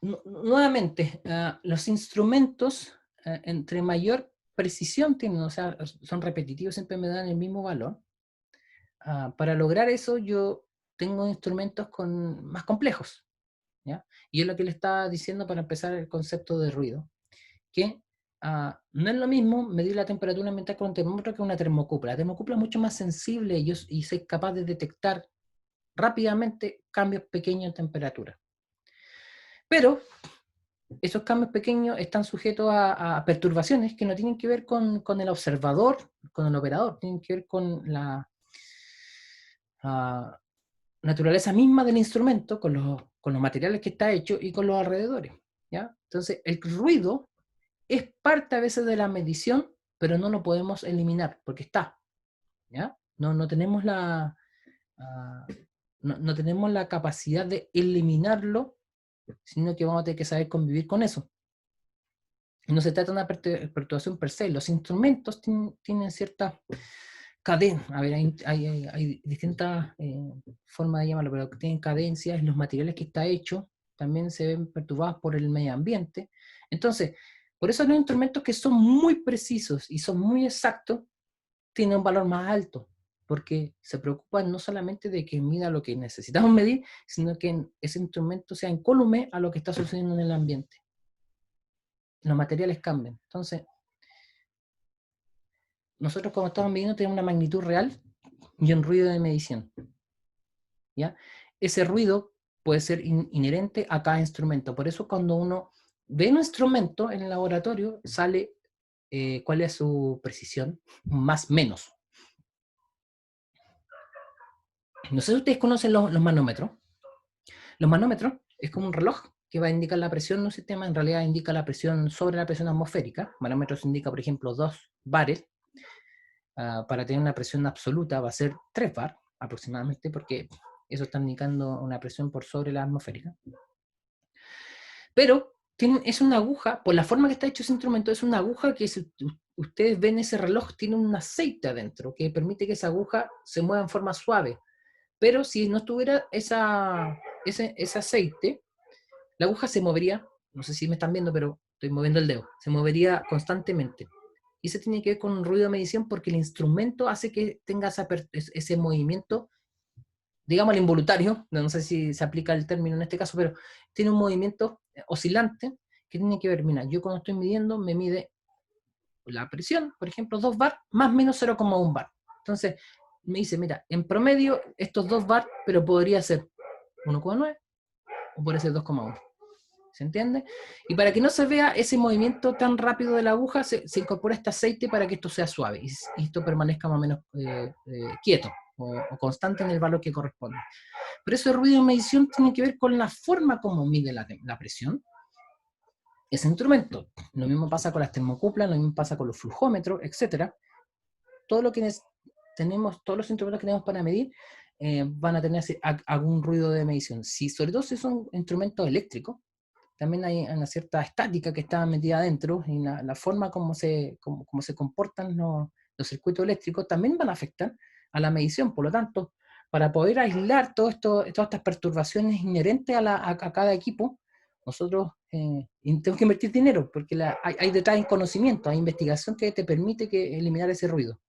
Nuevamente, los instrumentos, entre mayor precisión tienen, o sea, son repetitivos, siempre me dan el mismo valor. Para lograr eso, yo tengo instrumentos más complejos, ¿ya? Y es lo que le estaba diciendo para empezar el concepto de ruido, que no es lo mismo medir la temperatura ambiental con un termómetro que una termocupla. La termocupla es mucho más sensible y soy capaz de detectar rápidamente cambios pequeños en temperatura. Pero esos cambios pequeños están sujetos a perturbaciones que no tienen que ver con el observador, con el operador, tienen que ver con la naturaleza misma del instrumento, con los materiales que está hecho y con los alrededores, ¿ya? Entonces, el ruido es parte a veces de la medición, pero no lo podemos eliminar, porque está, ¿ya? No tenemos no tenemos la capacidad de eliminarlo, sino que vamos a tener que saber convivir con eso. No se trata de una perturbación per se. Los instrumentos tienen cierta cadena. A ver, hay distintas formas de llamarlo, pero tienen cadencias. Los materiales que está hecho también se ven perturbados por el medio ambiente. Entonces, por eso los instrumentos que son muy precisos y son muy exactos tienen un valor más alto, porque se preocupan no solamente de que mida lo que necesitamos medir, sino que ese instrumento sea incólume a lo que está sucediendo en el ambiente. Los materiales cambian. Entonces, nosotros cuando estamos midiendo tenemos una magnitud real y un ruido de medición, ¿ya? Ese ruido puede ser inherente a cada instrumento. Por eso cuando uno ve un instrumento en el laboratorio, sale cuál es su precisión, más menos. No sé si ustedes conocen los manómetros. Los manómetros es como un reloj que va a indicar la presión de un sistema, en realidad indica la presión sobre la presión atmosférica. Manómetros indica, por ejemplo, 2 bares. Para tener una presión absoluta va a ser 3 bar aproximadamente, porque eso está indicando una presión por sobre la atmosférica. Pero es una aguja, por la forma que está hecho ese instrumento, es una aguja que si ustedes ven ese reloj, tiene un aceite adentro, que permite que esa aguja se mueva en forma suave. Pero si no estuviera ese aceite, la aguja se movería, no sé si me están viendo, pero estoy moviendo el dedo, se movería constantemente. Y eso tiene que ver con un ruido de medición porque el instrumento hace que tenga ese movimiento, digamos, involuntario, no sé si se aplica el término en este caso, pero tiene un movimiento oscilante que tiene que ver, mira, yo cuando estoy midiendo, me mide la presión, por ejemplo, 2 bar más o menos 0,1 bar. Entonces, me dice, mira, en promedio estos 2 bar, pero podría ser 1,9 o podría ser 2,1. ¿Se entiende? Y para que no se vea ese movimiento tan rápido de la aguja, se incorpora este aceite para que esto sea suave y esto permanezca más o menos quieto o constante en el valor que corresponde. Pero ese ruido de medición tiene que ver con la forma como mide la presión ese instrumento. Lo mismo pasa con las termocuplas, lo mismo pasa con los flujómetros, etc. Todo lo que tenemos, todos los instrumentos que tenemos para medir van a tener algún ruido de medición. Sobre todo si son instrumentos eléctricos, también hay una cierta estática que está metida adentro y la forma como se comportan los circuitos eléctricos también van a afectar a la medición. Por lo tanto, para poder aislar todas estas perturbaciones inherentes a cada equipo, nosotros tenemos que invertir dinero, porque hay detrás en conocimiento, hay investigación que te permite eliminar ese ruido.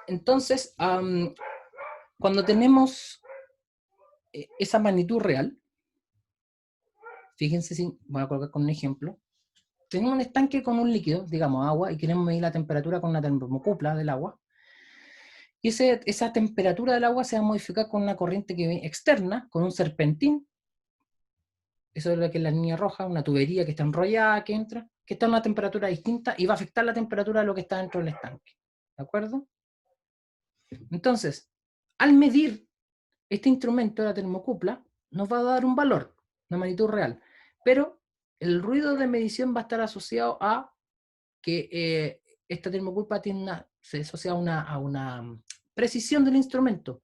Entonces, cuando tenemos esa magnitud real, fíjense, voy a colocar con un ejemplo, tenemos un estanque con un líquido, digamos agua, y queremos medir la temperatura con una termocupla del agua, y esa temperatura del agua se va a modificar con una corriente externa, con un serpentín, eso es lo que es la línea roja, una tubería que está enrollada, que entra, que está a una temperatura distinta, y va a afectar la temperatura de lo que está dentro del estanque, ¿de acuerdo? Entonces, al medir este instrumento de la termocupla, nos va a dar un valor, una magnitud real, pero el ruido de medición va a estar asociado a que esta termocupla se asocia a una precisión del instrumento.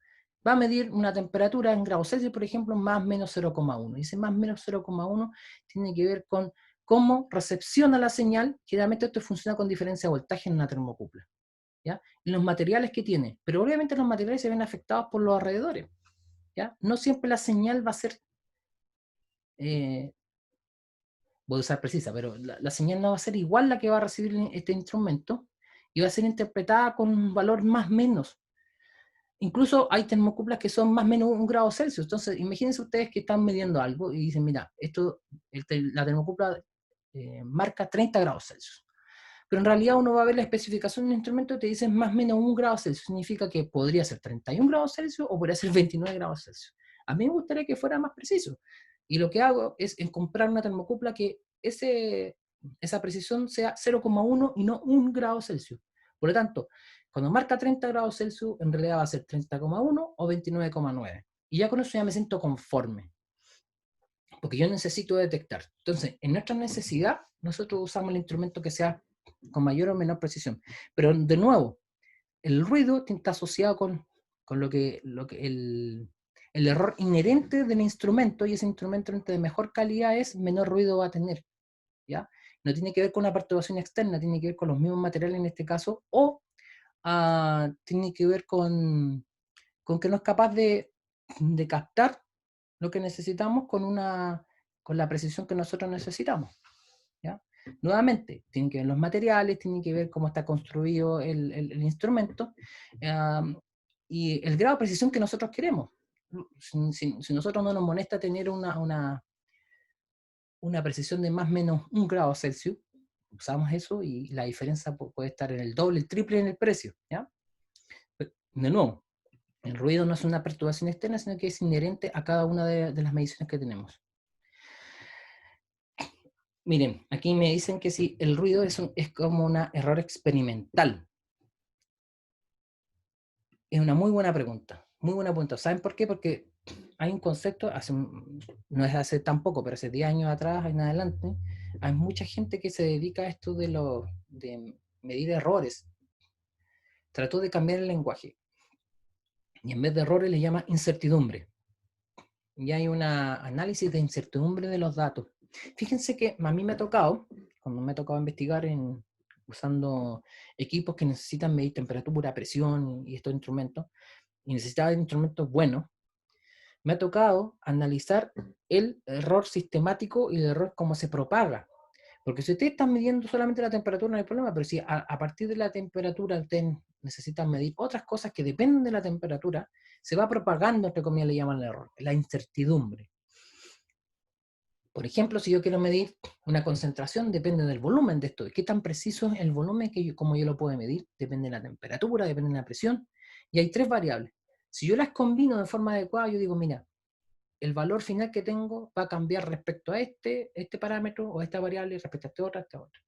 Va a medir una temperatura en grados Celsius, por ejemplo, más o menos 0,1. Dice más o menos 0,1 tiene que ver con cómo recepciona la señal. Generalmente esto funciona con diferencia de voltaje en una termocupla, ¿ya? Y los materiales que tiene. Pero obviamente los materiales se ven afectados por los alrededores, ¿ya? No siempre la señal va a ser voy a usar precisa, pero la señal no va a ser igual la que va a recibir este instrumento y va a ser interpretada con un valor más menos. Incluso hay termocuplas que son más o menos 1 grado Celsius. Entonces, imagínense ustedes que están midiendo algo y dicen, mira, la termocupla marca 30 grados Celsius. Pero en realidad uno va a ver la especificación del instrumento y te dicen más o menos 1 grado Celsius. Significa que podría ser 31 grados Celsius o podría ser 29 grados Celsius. A mí me gustaría que fuera más preciso. Y lo que hago es comprar una termocupla que esa precisión sea 0,1 y no 1 grado Celsius. Por lo tanto, cuando marca 30 grados Celsius, en realidad va a ser 30,1 o 29,9. Y ya con eso ya me siento conforme. Porque yo necesito detectar. Entonces, en nuestra necesidad, nosotros usamos el instrumento que sea con mayor o menor precisión. Pero de nuevo, el ruido está asociado con el error inherente del instrumento, y ese instrumento de mejor calidad menor ruido va a tener, ¿ya? No tiene que ver con una perturbación externa, tiene que ver con los mismos materiales en este caso, o tiene que ver con que no es capaz de captar lo que necesitamos con la precisión que nosotros necesitamos, ¿ya? Nuevamente, tienen que ver los materiales, tienen que ver cómo está construido el instrumento y el grado de precisión que nosotros queremos. Si nosotros no nos molesta tener una precisión de más o menos 1 grado Celsius, usamos eso y la diferencia puede estar en el doble, el triple en el precio, ¿ya? De nuevo, el ruido no es una perturbación externa, sino que es inherente a cada una de las mediciones que tenemos. Miren, aquí me dicen que si el ruido es como un error experimental. Es una muy buena pregunta, muy buena pregunta. ¿Saben por qué? Porque hay un concepto, no es hace tan poco, pero hace 10 años atrás en adelante, hay mucha gente que se dedica a esto de medir errores. Trató de cambiar el lenguaje. Y en vez de errores le llama incertidumbre. Y hay un análisis de incertidumbre de los datos. Fíjense que a mí me ha tocado, cuando me ha tocado investigar usando equipos que necesitan medir temperatura, presión y estos instrumentos, y necesitaban instrumentos buenos, me ha tocado analizar el error sistemático y el error cómo se propaga. Porque si ustedes están midiendo solamente la temperatura no hay problema, pero si a partir de la temperatura ustedes necesitan medir otras cosas que dependen de la temperatura, se va propagando, entre comillas le llaman el error, la incertidumbre. Por ejemplo, si yo quiero medir una concentración, depende del volumen de esto. ¿Qué tan preciso es el volumen como yo lo puedo medir? Depende de la temperatura, depende de la presión. Y hay 3 variables. Si yo las combino de forma adecuada, yo digo, mira, el valor final que tengo va a cambiar respecto a este parámetro o a esta variable, respecto a esta otra.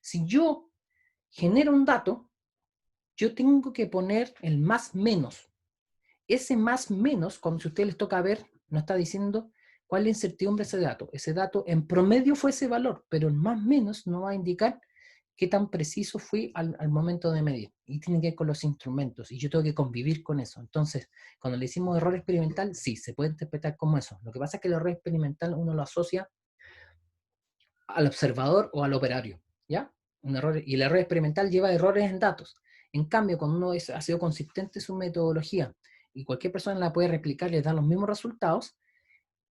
Si yo genero un dato, yo tengo que poner el más menos. Ese más menos, como si a ustedes les toca ver, no está diciendo cuál es la incertidumbre de ese dato. Ese dato en promedio fue ese valor, pero el más menos no va a indicar qué tan preciso fui al momento de medir. Y tiene que ver con los instrumentos, y yo tengo que convivir con eso. Entonces, cuando le decimos error experimental, sí, se puede interpretar como eso. Lo que pasa es que el error experimental uno lo asocia al observador o al operario, ¿ya? Un error, y el error experimental lleva errores en datos. En cambio, cuando uno ha sido consistente en su metodología y cualquier persona la puede replicar y les da los mismos resultados,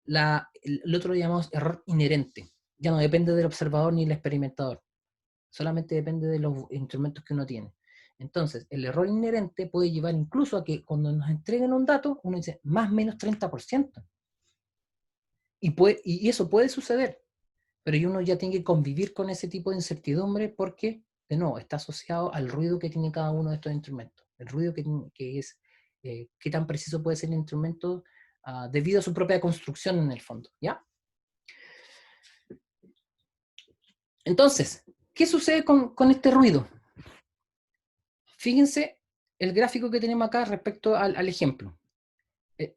el otro lo llamamos error inherente. Ya no depende del observador ni del experimentador, solamente depende de los instrumentos que uno tiene. Entonces, el error inherente puede llevar incluso a que cuando nos entreguen un dato, uno dice más o menos 30%. Y eso puede suceder, pero uno ya tiene que convivir con ese tipo de incertidumbre porque, de nuevo, está asociado al ruido que tiene cada uno de estos instrumentos. El ruido que es, qué tan preciso puede ser el instrumento debido a su propia construcción en el fondo, ¿ya? Entonces, ¿qué sucede con este ruido? Fíjense el gráfico que tenemos acá respecto al ejemplo.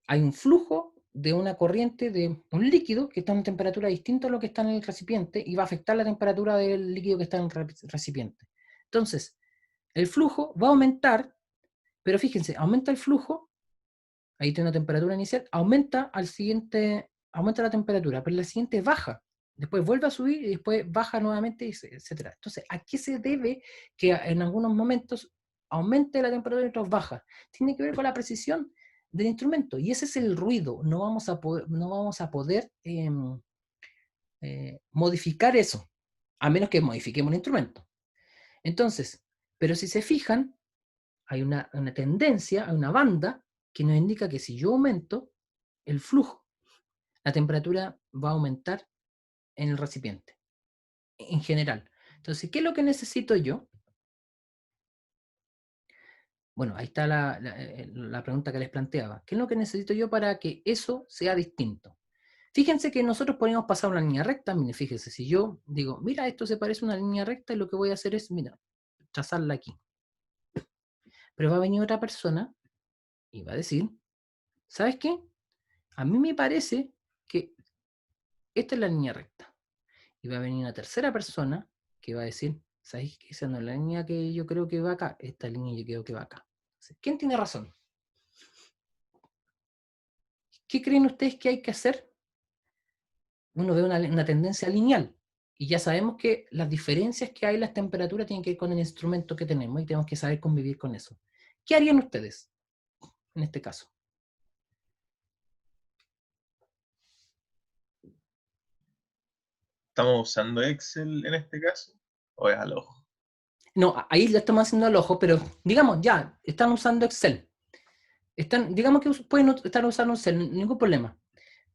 Hay un flujo de una corriente de un líquido que está a una temperatura distinta a lo que está en el recipiente y va a afectar la temperatura del líquido que está en el recipiente. Entonces, el flujo va a aumentar, pero fíjense, aumenta el flujo, ahí tiene una temperatura inicial, aumenta la temperatura, pero la siguiente baja, después vuelve a subir y después baja nuevamente, etc. Entonces, ¿a qué se debe que en algunos momentos aumente la temperatura y otros baja? Tiene que ver con la precisión del instrumento, y ese es el ruido. No vamos a poder modificar eso, a menos que modifiquemos el instrumento. Entonces, pero si se fijan, hay una tendencia, hay una banda que nos indica que si yo aumento el flujo, la temperatura va a aumentar en el recipiente, en general. Entonces, ¿qué es lo que necesito yo? Bueno, ahí está la pregunta que les planteaba. ¿Qué es lo que necesito yo para que eso sea distinto? Fíjense que nosotros podemos pasar una línea recta. Mire, fíjense, si yo digo, mira, esto se parece a una línea recta, y lo que voy a hacer es, mira, trazarla aquí. Pero va a venir otra persona y va a decir, ¿sabes qué? A mí me parece que esta es la línea recta. Y va a venir una tercera persona que va a decir, ¿sabes qué? Esa no es la línea que yo creo que va acá, esta línea yo creo que va acá. ¿Quién tiene razón? ¿Qué creen ustedes que hay que hacer? Uno ve una tendencia lineal, y ya sabemos que las diferencias que hay en las temperaturas tienen que ver con el instrumento que tenemos, y tenemos que saber convivir con eso. ¿Qué harían ustedes en este caso? ¿Estamos usando Excel en este caso? ¿O es al ojo? No, ahí lo estamos haciendo al ojo, pero digamos, ya, están usando Excel. Digamos que pueden estar usando Excel, ningún problema.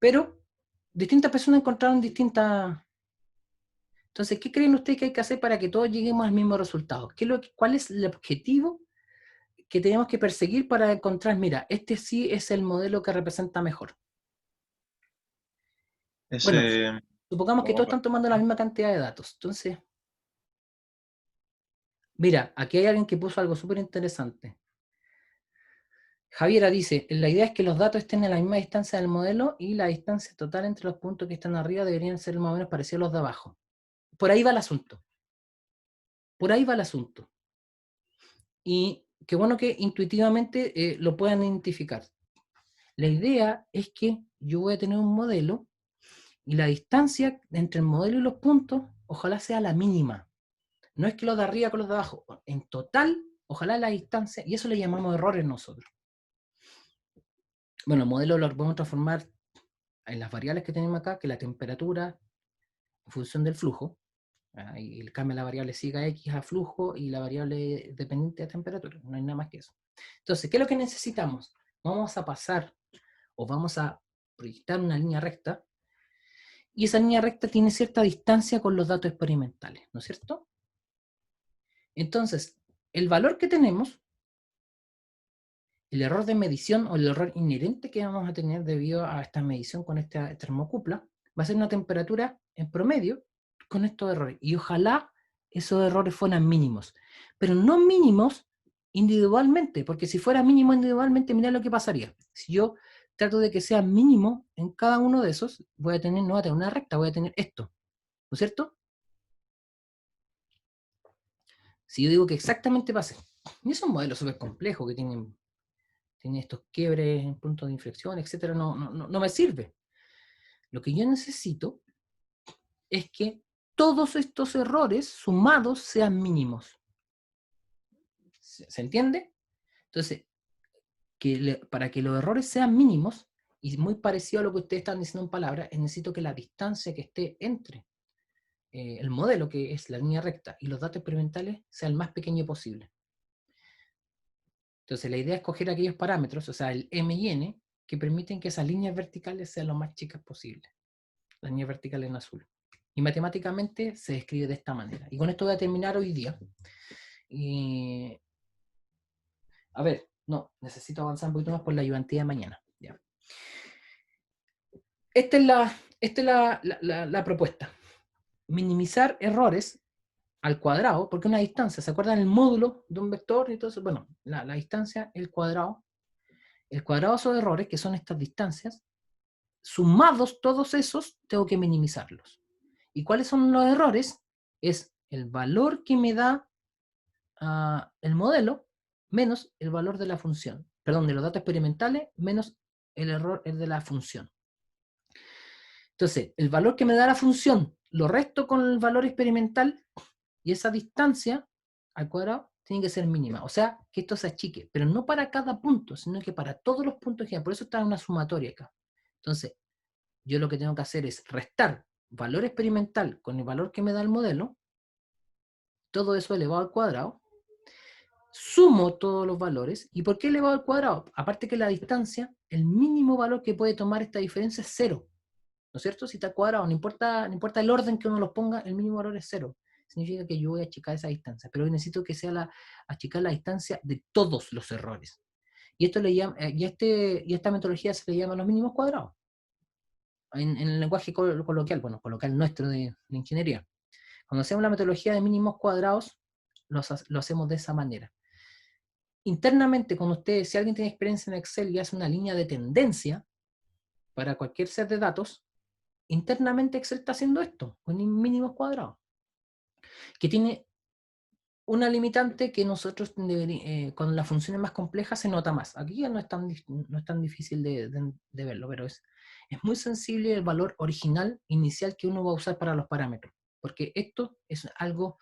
Pero distintas personas encontraron distintas. Entonces, ¿qué creen ustedes que hay que hacer para que todos lleguemos al mismo resultado? ¿Cuál es el objetivo que tenemos que perseguir para encontrar, mira, este sí es el modelo que representa mejor? Bueno, Ese, supongamos que oh, todos están tomando la misma cantidad de datos. Entonces, mira, aquí hay alguien que puso algo súper interesante. Javiera dice, la idea es que los datos estén a la misma distancia del modelo y la distancia total entre los puntos que están arriba deberían ser más o menos parecidos a los de abajo. Por ahí va el asunto. Por ahí va el asunto. Y qué bueno que intuitivamente lo puedan identificar. La idea es que yo voy a tener un modelo y la distancia entre el modelo y los puntos ojalá sea la mínima. No es que los de arriba con los de abajo. En total, ojalá la distancia, y eso le llamamos errores nosotros. Bueno, el modelo lo podemos transformar en las variables que tenemos acá, que la temperatura en función del flujo, y cambia la variable sigma x a flujo y la variable dependiente de temperatura. No hay nada más que eso. Entonces, ¿qué es lo que necesitamos? Vamos a pasar o vamos a proyectar una línea recta y esa línea recta tiene cierta distancia con los datos experimentales, ¿no es cierto? Entonces, el valor que tenemos, el error de medición o el error inherente que vamos a tener debido a esta medición con esta termocupla, va a ser una temperatura en promedio con estos errores. Y ojalá esos errores fueran mínimos, pero no mínimos individualmente, porque si fuera mínimo individualmente, mira lo que pasaría. Si yo trato de que sea mínimo en cada uno de esos, no voy a tener una recta, voy a tener esto, ¿no es cierto? Si yo digo que exactamente pase, y es un modelo súper complejo que tiene estos quiebres en puntos de inflexión, etcétera, no me sirve. Lo que yo necesito es que todos estos errores sumados sean mínimos. ¿Se entiende? Entonces, para que los errores sean mínimos, y muy parecido a lo que ustedes están diciendo en palabras, necesito que la distancia que esté entre el modelo, que es la línea recta, y los datos experimentales sea el más pequeño posible. Entonces, la idea es coger aquellos parámetros, o sea, el M y N, que permiten que esas líneas verticales sean lo más chicas posible. La línea vertical en azul. Y matemáticamente se describe de esta manera. Y con esto voy a terminar hoy día. A ver, no, necesito avanzar un poquito más por la ayudantía de mañana. Ya. Esta es la propuesta. Minimizar errores al cuadrado, porque una distancia, ¿se acuerdan el módulo de un vector? Entonces, bueno, la distancia, el cuadrado de esos errores, que son estas distancias, sumados todos esos, tengo que minimizarlos. ¿Y cuáles son los errores? Es el valor que me da el modelo menos el valor de la función. Perdón, de los datos experimentales menos el error de la función. Entonces, el valor que me da la función lo resto con el valor experimental y esa distancia al cuadrado tiene que ser mínima. O sea, que esto se achique, pero no para cada punto, sino que para todos los puntos que hay. Por eso está en una sumatoria acá. Entonces, yo lo que tengo que hacer es restar valor experimental con el valor que me da el modelo, todo eso elevado al cuadrado, sumo todos los valores. ¿Y por qué elevado al cuadrado? Aparte que la distancia, el mínimo valor que puede tomar esta diferencia es 0. ¿No es cierto? Si está cuadrado, no importa el orden que uno los ponga, el mínimo valor es 0. Significa que yo voy a achicar esa distancia, pero necesito que sea achicar la distancia de todos los errores. Y esto le llama, y esta metodología se le llama los mínimos cuadrados. En el lenguaje coloquial, bueno, coloquial nuestro de ingeniería. Cuando hacemos la metodología de mínimos cuadrados, lo hacemos de esa manera. Internamente, si alguien tiene experiencia en Excel y hace una línea de tendencia para cualquier set de datos, internamente Excel está haciendo esto, con mínimos cuadrados, que tiene una limitante que nosotros con las funciones más complejas se nota más. Aquí ya no es tan difícil de verlo, pero es muy sensible el valor original inicial que uno va a usar para los parámetros, porque esto es algo,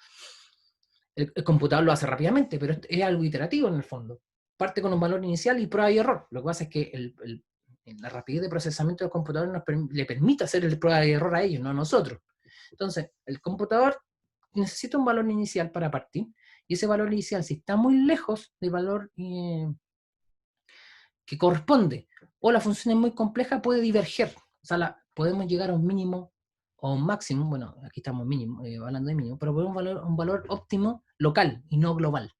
el computador lo hace rápidamente, pero es algo iterativo en el fondo. Parte con un valor inicial y prueba y error. Lo que pasa es que la rapidez de procesamiento del computador le permite hacer el prueba y error a ellos, no a nosotros. Entonces, el computador necesita un valor inicial para partir, y ese valor inicial, si está muy lejos del valor que corresponde, o la función es muy compleja, puede diverger. O sea, podemos llegar a un mínimo o un máximo, bueno, aquí estamos mínimo, hablando de mínimo, pero podemos un valor óptimo local y no global.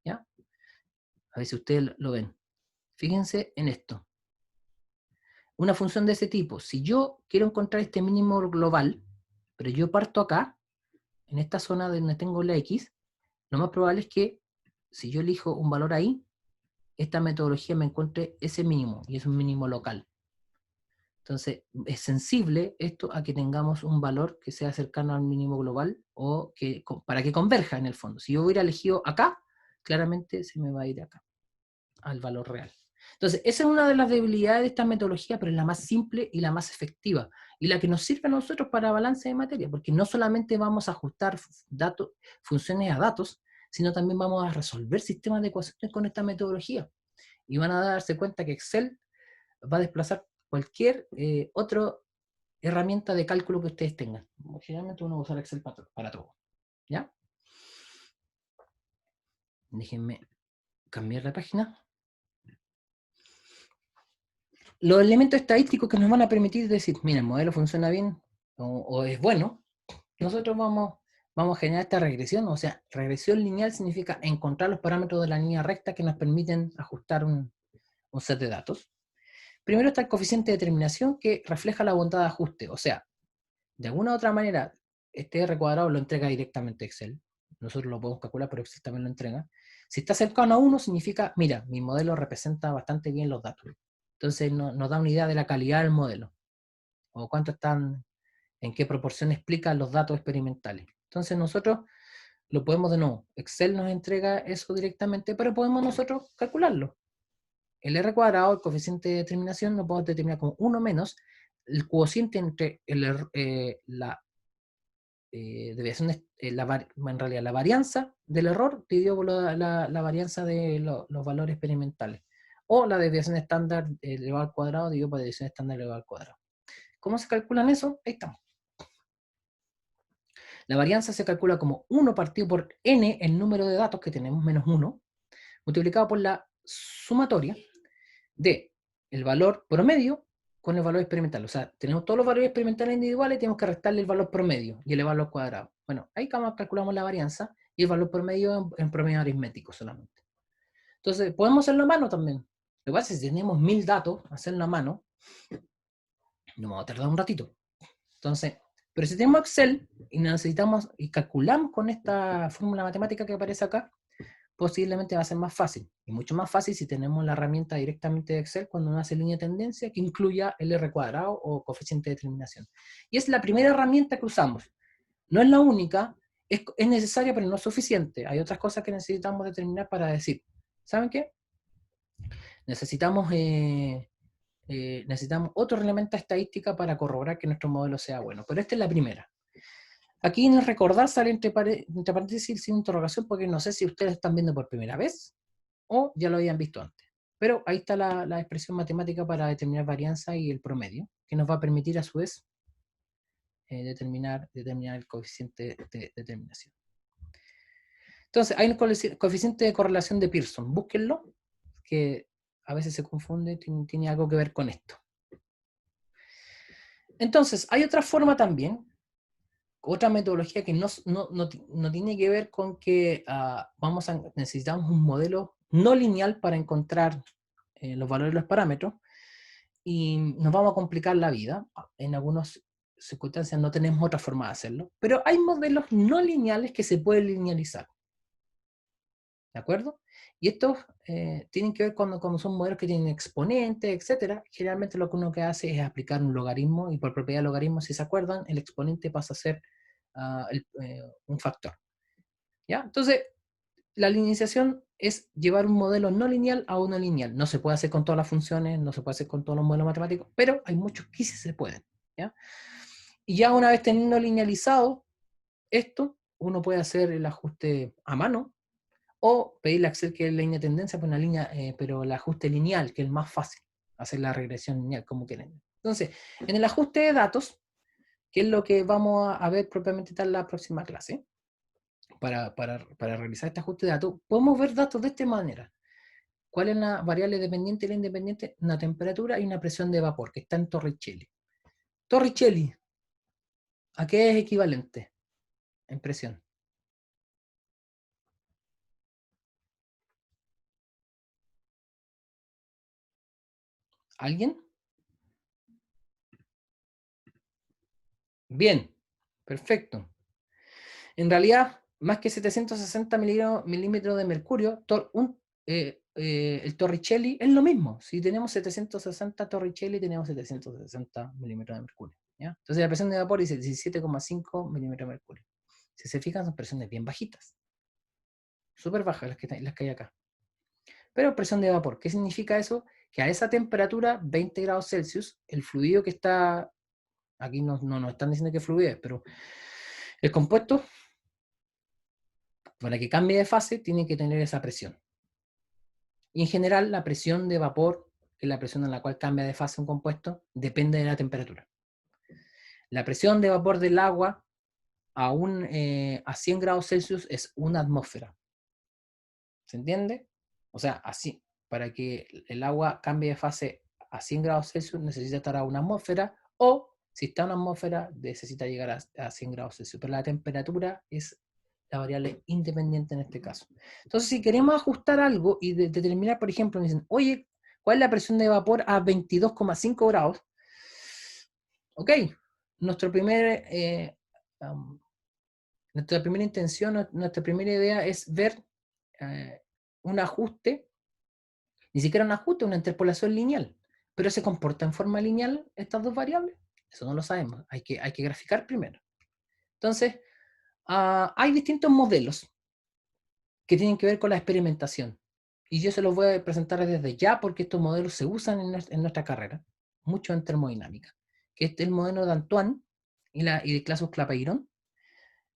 ¿Ya? A ver si ustedes lo ven. Fíjense en esto. Una función de ese tipo, si yo quiero encontrar este mínimo global, pero yo parto acá, en esta zona donde tengo la X, lo más probable es que si yo elijo un valor ahí, esta metodología me encuentre ese mínimo, y es un mínimo local. Entonces, es sensible esto a que tengamos un valor que sea cercano al mínimo global, o para que converja en el fondo. Si yo hubiera elegido acá, claramente se me va a ir acá, al valor real. Entonces, esa es una de las debilidades de esta metodología, pero es la más simple y la más efectiva, y la que nos sirve a nosotros para balance de materia, porque no solamente vamos a ajustar funciones a datos, sino también vamos a resolver sistemas de ecuaciones con esta metodología. Y van a darse cuenta que Excel va a desplazar cualquier otra herramienta de cálculo que ustedes tengan. Generalmente uno va a usar Excel para todo. ¿Ya? Déjenme cambiar la página. Los elementos estadísticos que nos van a permitir decir, mira, el modelo funciona bien o es bueno, nosotros vamos a generar esta regresión. O sea, regresión lineal significa encontrar los parámetros de la línea recta que nos permiten ajustar un set de datos. Primero está el coeficiente de determinación, que refleja la bondad de ajuste. O sea, de alguna u otra manera, este R cuadrado lo entrega directamente Excel. Nosotros lo podemos calcular, pero Excel también lo entrega. Si está cercano a 1, significa, mira, mi modelo representa bastante bien los datos. Entonces nos da una idea de la calidad del modelo, o cuánto están, en qué proporción explican los datos experimentales. Entonces nosotros lo podemos de nuevo, Excel nos entrega eso directamente, pero podemos nosotros calcularlo. El R cuadrado, el coeficiente de determinación, lo podemos determinar como 1 menos el cociente entre la deviación, en realidad la varianza del error dividido por la varianza de los valores experimentales. O la desviación estándar elevado al cuadrado dividido por la desviación estándar elevado al cuadrado. ¿Cómo se calculan eso? Ahí estamos. La varianza se calcula como 1 partido por n, el número de datos que tenemos, menos 1, multiplicado por la sumatoria de el valor promedio con el valor experimental. O sea, tenemos todos los valores experimentales individuales y tenemos que restarle el valor promedio y elevarlo al cuadrado. Bueno, ahí calculamos la varianza y el valor promedio en promedio aritmético solamente. Entonces, podemos hacerlo a mano también. Lo que pasa es que si tenemos 1000 datos, hacerlo a mano, nos vamos a tardar un ratito. Entonces, pero si tenemos Excel y necesitamos y calculamos con esta fórmula matemática que aparece acá, posiblemente va a ser más fácil. Y mucho más fácil si tenemos la herramienta directamente de Excel cuando uno hace línea de tendencia que incluya el R cuadrado o coeficiente de determinación. Y es la primera herramienta que usamos. No es la única, es necesaria, pero no es suficiente. Hay otras cosas que necesitamos determinar para decir, ¿saben qué? Necesitamos otro elemento estadística para corroborar que nuestro modelo sea bueno. Pero esta es la primera. Aquí en el recordar sale entre paréntesis sin interrogación, porque no sé si ustedes están viendo por primera vez o ya lo habían visto antes. Pero ahí está la expresión matemática para determinar varianza y el promedio, que nos va a permitir a su vez determinar el coeficiente de determinación. Entonces, hay un coeficiente de correlación de Pearson. Búsquenlo, que a veces se confunde, tiene algo que ver con esto. Entonces, hay otra forma también, otra metodología que no tiene que ver con que necesitamos un modelo no lineal para encontrar los valores de los parámetros, y nos vamos a complicar la vida. En algunas circunstancias no tenemos otra forma de hacerlo, pero hay modelos no lineales que se pueden linealizar. ¿De acuerdo? Y estos tienen que ver cuando son modelos que tienen exponentes, etc. Generalmente lo que uno que hace es aplicar un logaritmo, y por propiedad de logaritmo, si se acuerdan, el exponente pasa a ser un factor. ¿Ya? Entonces, la linealización es llevar un modelo no lineal a uno lineal. No se puede hacer con todas las funciones, no se puede hacer con todos los modelos matemáticos, pero hay muchos que sí se pueden. ¿Ya? Y ya una vez teniendo linealizado esto, uno puede hacer el ajuste a mano, o pedirle a Excel que es la línea de tendencia, pues una línea, pero el ajuste lineal, que es el más fácil, hacer la regresión lineal, como quieren. Entonces, en el ajuste de datos, que es lo que vamos a ver propiamente tal la próxima clase, para realizar este ajuste de datos, podemos ver datos de esta manera. ¿Cuál es la variable dependiente y la independiente? Una temperatura y una presión de vapor, que está en Torricelli. Torricelli, ¿a qué es equivalente en presión? ¿Alguien? Bien, perfecto. En realidad, más que 760 milímetros de mercurio, el Torricelli es lo mismo. Si tenemos 760 Torricelli, tenemos 760 milímetros de mercurio. ¿Ya? Entonces la presión de vapor dice 17,5 milímetros de mercurio. Si se fijan, son presiones bien bajitas. Súper bajas las que hay acá. Pero presión de vapor, ¿qué significa eso? Que a esa temperatura, 20 grados Celsius, el fluido que está, aquí no nos están diciendo que fluido es, pero el compuesto, para que cambie de fase, tiene que tener esa presión. Y en general, la presión de vapor, que es la presión en la cual cambia de fase un compuesto, depende de la temperatura. La presión de vapor del agua a 100 grados Celsius es una atmósfera. ¿Se entiende? O sea, así, para que el agua cambie de fase a 100 grados Celsius, necesita estar a una atmósfera, o si está a una atmósfera, necesita llegar a 100 grados Celsius. Pero la temperatura es la variable independiente en este caso. Entonces, si queremos ajustar algo y determinar, por ejemplo, me dicen, oye, ¿cuál es la presión de vapor a 22,5 grados? Ok, nuestra primera intención, nuestra primera idea es ver un ajuste, ni siquiera un ajuste, una interpolación lineal. ¿Pero se comporta en forma lineal estas dos variables? Eso no lo sabemos, hay que graficar primero. Entonces, hay distintos modelos que tienen que ver con la experimentación. Y yo se los voy a presentar desde ya porque estos modelos se usan en nuestra carrera, mucho en termodinámica. Que este es el modelo de Antoine y de Clapeyron.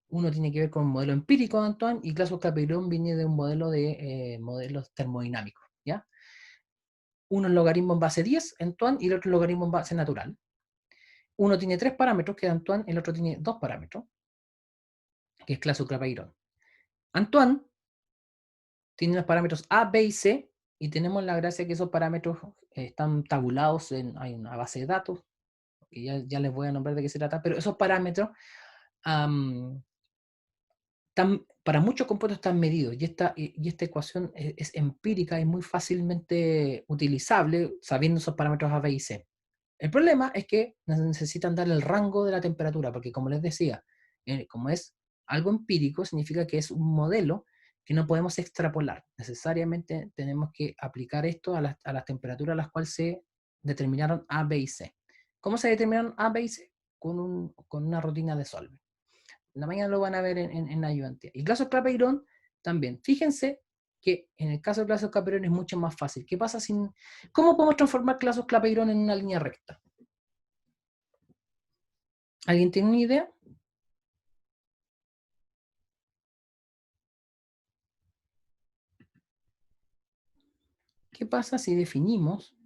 Uno tiene que ver con un modelo empírico de Antoine y Clapeyron viene de un modelo de modelos termodinámicos. ¿Ya? Uno es logaritmo en base 10, Antoine, y el otro es logaritmo en base natural. Uno tiene 3 parámetros, que es Antoine, el otro tiene 2 parámetros, que es Clapeyron. Antoine tiene los parámetros A, B y C, y tenemos la gracia que esos parámetros están tabulados hay una base de datos, que ya les voy a nombrar de qué se trata, pero esos parámetros para muchos compuestos están medidos, y esta ecuación es empírica y muy fácilmente utilizable sabiendo esos parámetros A, B y C. El problema es que necesitan dar el rango de la temperatura, porque como les decía, como es algo empírico, significa que es un modelo que no podemos extrapolar. Necesariamente tenemos que aplicar esto a las temperaturas a las cuales se determinaron A, B y C. ¿Cómo se determinaron A, B y C? Con una rutina de Solver. En la mañana lo van a ver en ayudantía. Y Clapeyron también. Fíjense que en el caso de Clapeyron es mucho más fácil. ¿Qué pasa sin... ¿Cómo podemos transformar Clapeyron en una línea recta? ¿Alguien tiene una idea? ¿Qué pasa si definimos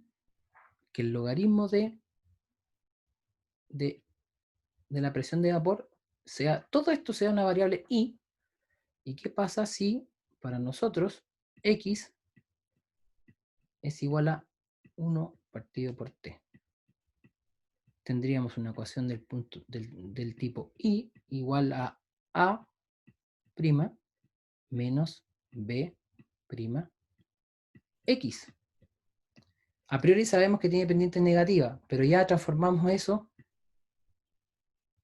que el logaritmo de la presión de vapor todo esto sea una variable y? ¿Y qué pasa si para nosotros x es igual a 1 partido por t? Tendríamos una ecuación del tipo i igual a a' menos b' x. A priori sabemos que tiene pendiente negativa, pero ya transformamos eso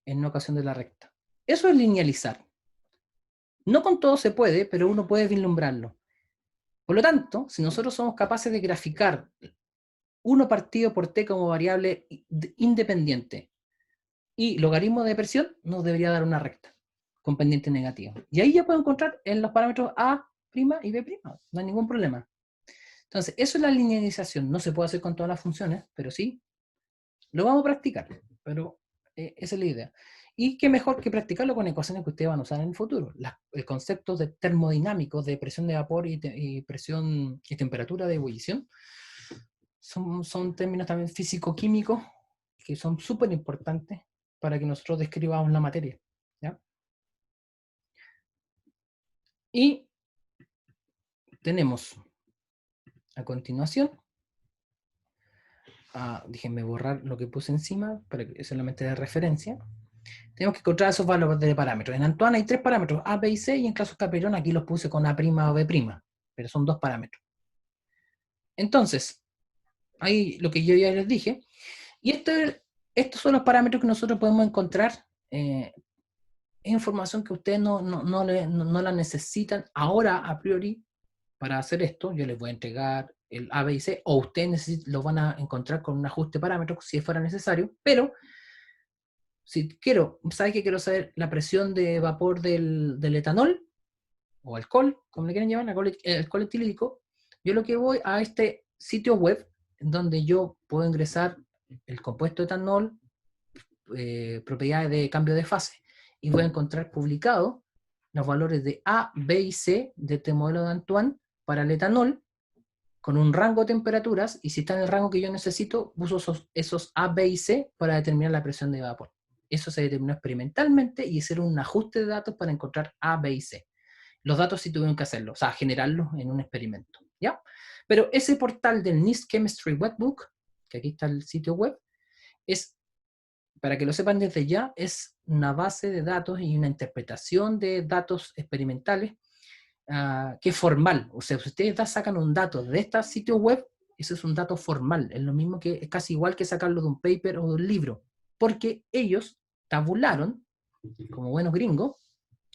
en una ecuación de la recta. Eso es linealizar. No con todo se puede, pero uno puede vislumbrarlo. Por lo tanto, si nosotros somos capaces de graficar 1 partido por t como variable independiente y logaritmo de presión, nos debería dar una recta con pendiente negativa. Y ahí ya puedo encontrar en los parámetros A' y B', no hay ningún problema. Entonces, eso es la linealización. No se puede hacer con todas las funciones, pero sí, lo vamos a practicar. Pero esa es la idea. Y qué mejor que practicarlo con ecuaciones que ustedes van a usar en el futuro. El concepto de termodinámicos, de presión de vapor y presión y temperatura de ebullición, son términos también físico-químicos que son súper importantes para que nosotros describamos la materia. ¿Ya? Y tenemos a continuación, déjenme borrar lo que puse encima para que solamente de referencia. Tenemos que encontrar esos valores de parámetros. En Antoine hay 3 parámetros, A, B y C, y en Clapeyron aquí los puse con A' o B', pero son 2 parámetros. Entonces, ahí lo que yo ya les dije, y estos son los parámetros que nosotros podemos encontrar. Es información que ustedes no la necesitan ahora a priori para hacer esto. Yo les voy a entregar el A, B y C, o ustedes lo van a encontrar con un ajuste de parámetros si fuera necesario, pero si ¿sabes qué quiero saber? La presión de vapor del etanol, o alcohol, como le quieren llamar, alcohol etílico. Yo lo que voy a este sitio web, en donde yo puedo ingresar el compuesto etanol, propiedades de cambio de fase, y voy a encontrar publicado los valores de A, B y C de este modelo de Antoine para el etanol, con un rango de temperaturas, y si está en el rango que yo necesito, uso esos A, B y C para determinar la presión de vapor. Eso se determinó experimentalmente y hacer un ajuste de datos para encontrar A, B y C. Los datos sí tuvieron que hacerlo, o sea, generarlos en un experimento, ¿ya? Pero ese portal del NIST Chemistry Webbook, que aquí está el sitio web, es, para que lo sepan desde ya, es una base de datos y una interpretación de datos experimentales que es formal. O sea, si ustedes sacan un dato de este sitio web, eso es un dato formal. Es lo mismo que, es casi igual que sacarlo de un paper o de un libro. Porque ellos tabularon, como buenos gringos,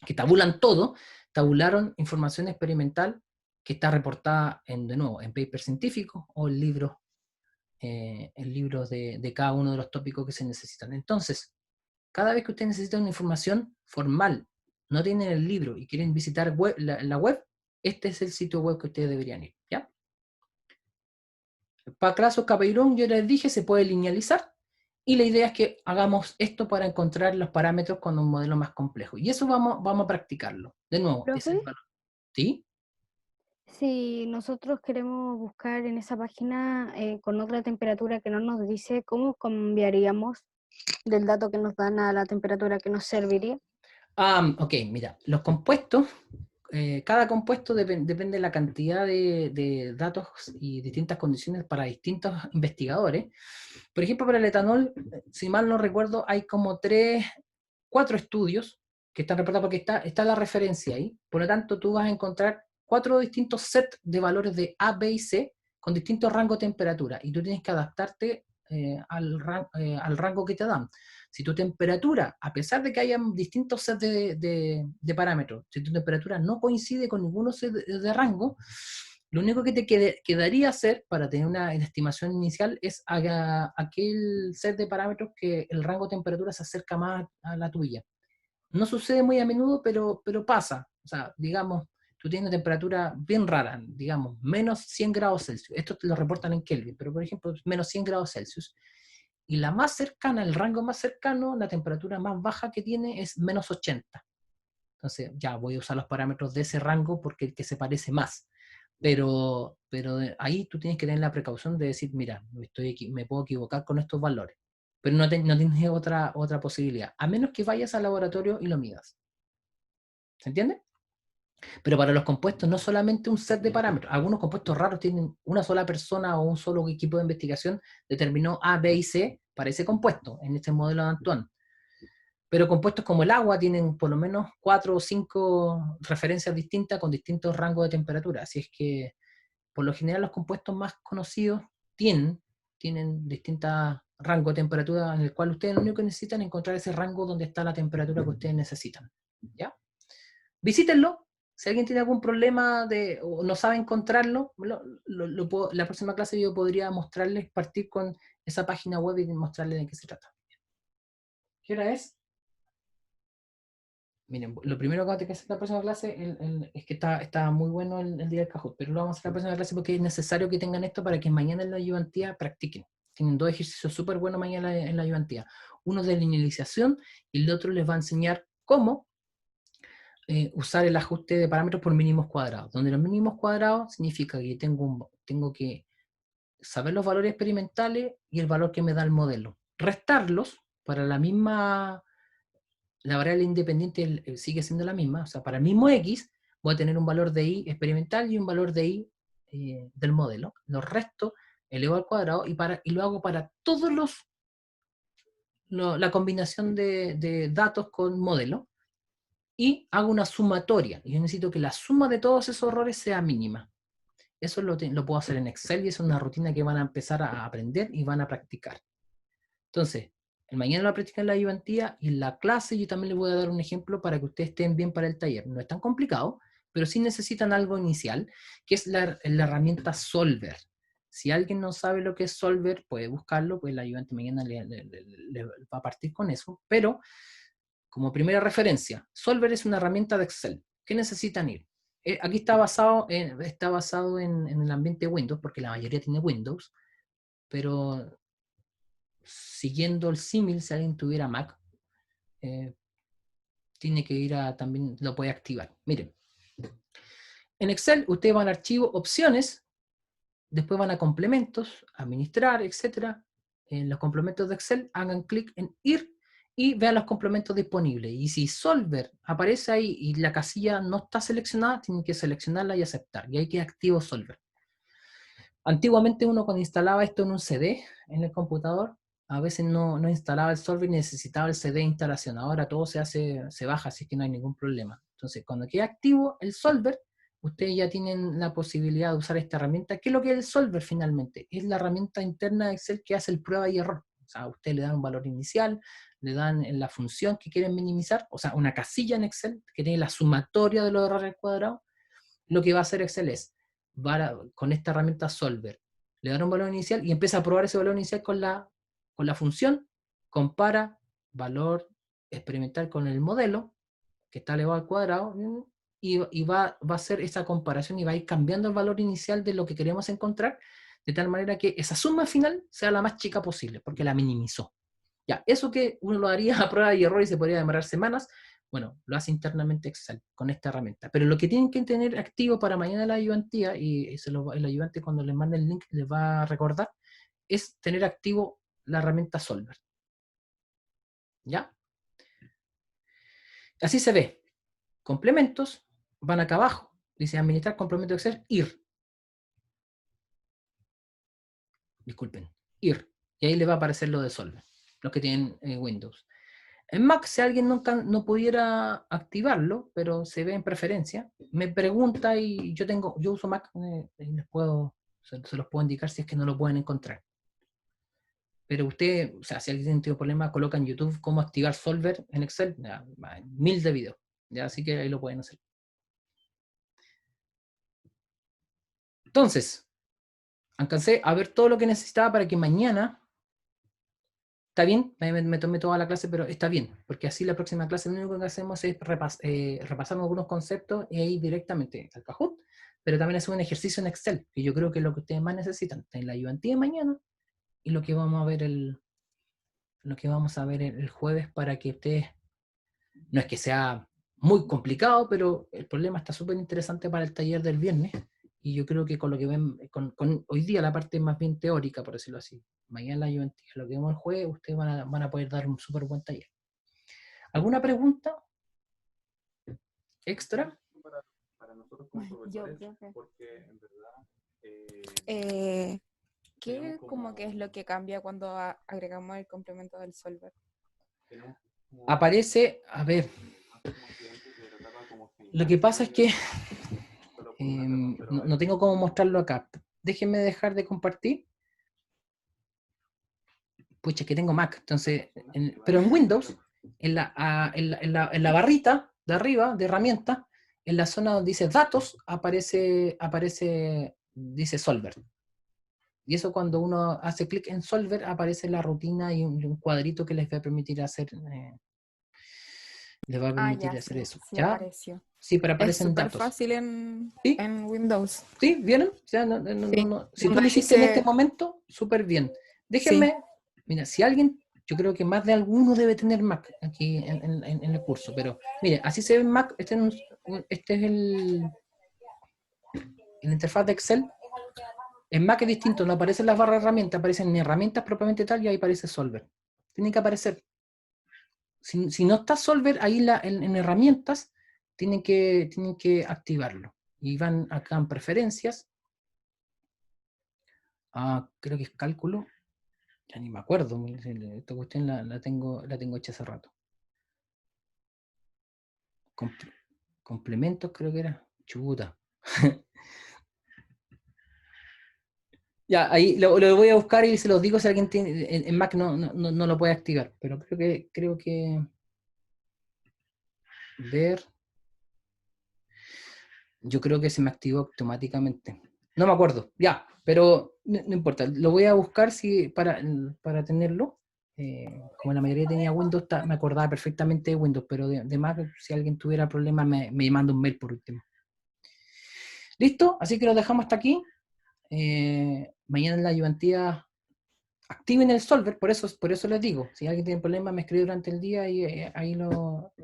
que tabulan todo, tabularon información experimental que está reportada, de nuevo, en papers científicos o en libros de cada uno de los tópicos que se necesitan. Entonces, cada vez que ustedes necesitan una información formal, no tienen el libro y quieren visitar la web, este es el sitio web que ustedes deberían ir, ¿ya? Para casos Capeirón, yo les dije, se puede linealizar, y la idea es que hagamos esto para encontrar los parámetros con un modelo más complejo. Y eso vamos a practicarlo. De nuevo, es el Profe, valor. ¿Sí? si nosotros queremos buscar en esa página con otra temperatura que no nos dice, ¿cómo cambiaríamos del dato que nos dan a la temperatura que nos serviría? Ok, mira, los compuestos, cada compuesto depende de la cantidad de datos y distintas condiciones para distintos investigadores. Por ejemplo, para el etanol, si mal no recuerdo, hay como 4 estudios que están reportados porque está la referencia ahí. Por lo tanto, tú vas a encontrar 4 distintos sets de valores de A, B y C con distintos rangos de temperatura, y tú tienes que adaptarte al rango que te dan. Si tu temperatura, a pesar de que hayan distintos sets de parámetros, si tu temperatura no coincide con ninguno set de rango, lo único que te quedaría hacer para tener una estimación inicial es aquel set de parámetros que el rango de temperatura se acerca más a la tuya. No sucede muy a menudo, pero pasa. O sea, digamos, tú tienes una temperatura bien rara, digamos, menos 100 grados Celsius. Esto te lo reportan en Kelvin, pero por ejemplo, menos 100 grados Celsius. Y la más cercana, el rango más cercano, la temperatura más baja que tiene es menos 80. Entonces, ya voy a usar los parámetros de ese rango porque el que se parece más. Pero ahí tú tienes que tener la precaución de decir, mira, me puedo equivocar con estos valores. Pero no tienes otra posibilidad, a menos que vayas al laboratorio y lo midas. ¿Se entiende? Pero para los compuestos no solamente un set de parámetros. Algunos compuestos raros tienen una sola persona o un solo equipo de investigación determinó A, B y C para ese compuesto, en este modelo de Antoine. Pero compuestos como el agua tienen por lo menos 4 o 5 referencias distintas con distintos rangos de temperatura. Así es que, por lo general, los compuestos más conocidos tienen distintos rangos de temperatura en el cual ustedes lo único que necesitan es encontrar ese rango donde está la temperatura que ustedes necesitan. ¿Ya? Visítenlo. Si alguien tiene algún problema o no sabe encontrarlo, la próxima clase yo podría mostrarles, partir con esa página web y mostrarles de qué se trata. ¿Qué hora es? Miren, lo primero que vamos a tener que hacer en la próxima clase es que está muy bueno el día del Kahoot, pero lo vamos a hacer en la próxima clase porque es necesario que tengan esto para que mañana en la ayudantía practiquen. Tienen 2 ejercicios súper buenos mañana en la ayudantía. Uno de linealización y el otro les va a enseñar cómo usar el ajuste de parámetros por mínimos cuadrados. Donde los mínimos cuadrados significa que tengo que saber los valores experimentales y el valor que me da el modelo. Restarlos para la variable independiente sigue siendo la misma, o sea, para el mismo X voy a tener un valor de Y experimental y un valor de Y del modelo. Los resto, elevo al cuadrado y lo hago para todos la combinación de datos con modelo, y hago una sumatoria. Y yo necesito que la suma de todos esos errores sea mínima. Eso lo puedo hacer en Excel y es una rutina que van a empezar a aprender y van a practicar. Entonces, el mañana lo practican en la ayudantía y en la clase yo también les voy a dar un ejemplo para que ustedes estén bien para el taller. No es tan complicado, pero sí necesitan algo inicial, que es la herramienta Solver. Si alguien no sabe lo que es Solver, puede buscarlo, pues el ayudante mañana le va a partir con eso. Pero, como primera referencia, Solver es una herramienta de Excel. ¿Qué necesitan ir? Aquí está basado en el ambiente Windows, porque la mayoría tiene Windows, pero siguiendo el símil, si alguien tuviera Mac, tiene que ir también lo puede activar. Miren, en Excel ustedes van a archivo, opciones, después van a complementos, administrar, etc. En los complementos de Excel hagan clic en ir y vean los complementos disponibles. Y si Solver aparece ahí y la casilla no está seleccionada, tienen que seleccionarla y aceptar. Y ahí queda activo Solver. Antiguamente uno cuando instalaba esto en un CD en el computador, a veces no instalaba el solver y necesitaba el CD de instalación. Ahora todo se baja, así que no hay ningún problema. Entonces, cuando quede activo el solver, ustedes ya tienen la posibilidad de usar esta herramienta. ¿Qué es lo que es el solver finalmente? Es la herramienta interna de Excel que hace el prueba y error. O sea, ustedes le dan un valor inicial, le dan en la función que quieren minimizar, o sea, una casilla en Excel que tiene la sumatoria de los errores cuadrados. Lo que va a hacer Excel es, con esta herramienta solver, le dan un valor inicial y empieza a probar ese valor inicial con la función, compara valor experimental con el modelo, que está elevado al cuadrado, y va a hacer esa comparación y va a ir cambiando el valor inicial de lo que queremos encontrar, de tal manera que esa suma final sea la más chica posible, porque la minimizó. Ya, eso que uno lo haría a prueba y error y se podría demorar semanas, bueno, lo hace internamente Excel con esta herramienta. Pero lo que tienen que tener activo para mañana la ayudantía, y el ayudante cuando les mande el link les va a recordar, es tener activo la herramienta Solver. ¿Ya? Así se ve. Complementos, van acá abajo, dice administrar complemento de Excel, IR. Disculpen, IR. Y ahí le va a aparecer lo de Solver, los que tienen Windows. En Mac, si alguien nunca no pudiera activarlo, pero se ve en preferencia, me pregunta y yo uso Mac, y se los puedo indicar si es que no lo pueden encontrar. Pero usted, o sea, si alguien tiene problema, coloca en YouTube cómo activar Solver en Excel, ya, hay 1000 de videos, ya, así que ahí lo pueden hacer. Entonces, alcancé a ver todo lo que necesitaba para que mañana, está bien, me tomé toda la clase, pero está bien, porque así la próxima clase lo único que hacemos es repasar algunos conceptos e ir directamente al Kahoot, pero también es un ejercicio en Excel, que yo creo que es lo que ustedes más necesitan, en la ayudantía de mañana y lo que vamos a ver el jueves para que ustedes, no es que sea muy complicado, pero el problema está súper interesante para el taller del viernes, y yo creo que con lo que ven, con hoy día la parte más bien teórica, por decirlo así, mañana la ayudantía, lo que vemos el jueves, ustedes van a poder dar un súper buen taller. ¿Alguna pregunta extra? Para nosotros como profesores, Profe. porque en verdad ¿Qué tenemos como que es lo que cambia cuando agregamos el complemento del solver? tenemos como Aparece, a ver, como estudiantes de la etapa como lo que pasa es que solo por una razón, pero no tengo cómo mostrarlo acá. Déjenme dejar de compartir. Pucha, que tengo Mac. Entonces, pero en Windows, en la barrita de arriba de herramientas, en la zona donde dice datos, aparece dice Solver. Y eso cuando uno hace clic en Solver, aparece la rutina y un cuadrito que les va a permitir hacer, hacer eso. Sí ¿Ya? apareció. Sí, pero Es aparecen súper datos. fácil ¿Sí? en Windows. ¿Sí? ¿Vieron? O sea, Sí. si tú Cuando lo hiciste en este dice- momento, súper bien. Déjenme, mira, si alguien, yo creo que más de alguno debe tener Mac aquí en el curso, pero mire, así se ve en Mac, este es el interfaz de Excel. En Mac es distinto, no aparecen las barras de herramientas, aparecen herramientas propiamente tal y ahí aparece Solver. Tiene que aparecer. Si no está Solver ahí en herramientas, tienen que activarlo. Y van acá en preferencias. Creo que es cálculo. Ya ni me acuerdo. Esta cuestión la tengo hecha hace rato. Complementos creo que era. Chuta. Ya, ahí lo voy a buscar y se los digo si alguien tiene. En Mac no lo puede activar. Pero creo que. Ver. Yo creo que se me activó automáticamente. No me acuerdo. Ya, pero no importa. Lo voy a buscar para tenerlo. Como la mayoría tenía Windows, me acordaba perfectamente de Windows, pero de Mac, si alguien tuviera problemas, me manda un mail por último. ¿Listo? Así que lo dejamos hasta aquí. Mañana en la ayudantía activen el solver, por eso les digo, si alguien tiene problemas me escribe durante el día y ahí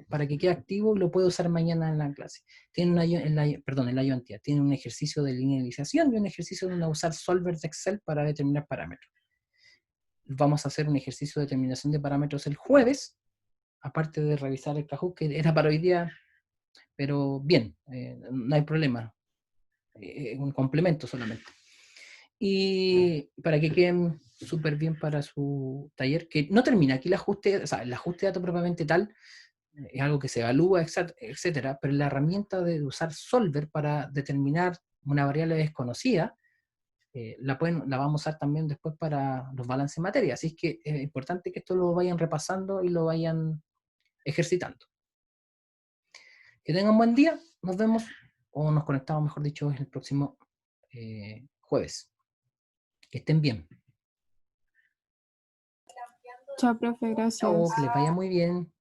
para que quede activo y lo puede usar mañana en la clase. Tiene en la ayudantía, tiene un ejercicio de linealización y un ejercicio donde usar solver de Excel para determinar parámetros. Vamos a hacer un ejercicio de determinación de parámetros el jueves, aparte de revisar el Kahoot, que era para hoy día, pero bien, no hay problema, un complemento solamente. Y para que queden súper bien para su taller, que no termina aquí el ajuste, o sea, el ajuste de datos propiamente tal, es algo que se evalúa, etcétera, pero la herramienta de usar Solver para determinar una variable desconocida, la vamos a usar también después para los balances de materia. Así es que es importante que esto lo vayan repasando y lo vayan ejercitando. Que tengan buen día, nos vemos, o nos conectamos, mejor dicho, el próximo jueves. Que estén bien. Chao, profe, gracias. Chao, que les vaya muy bien.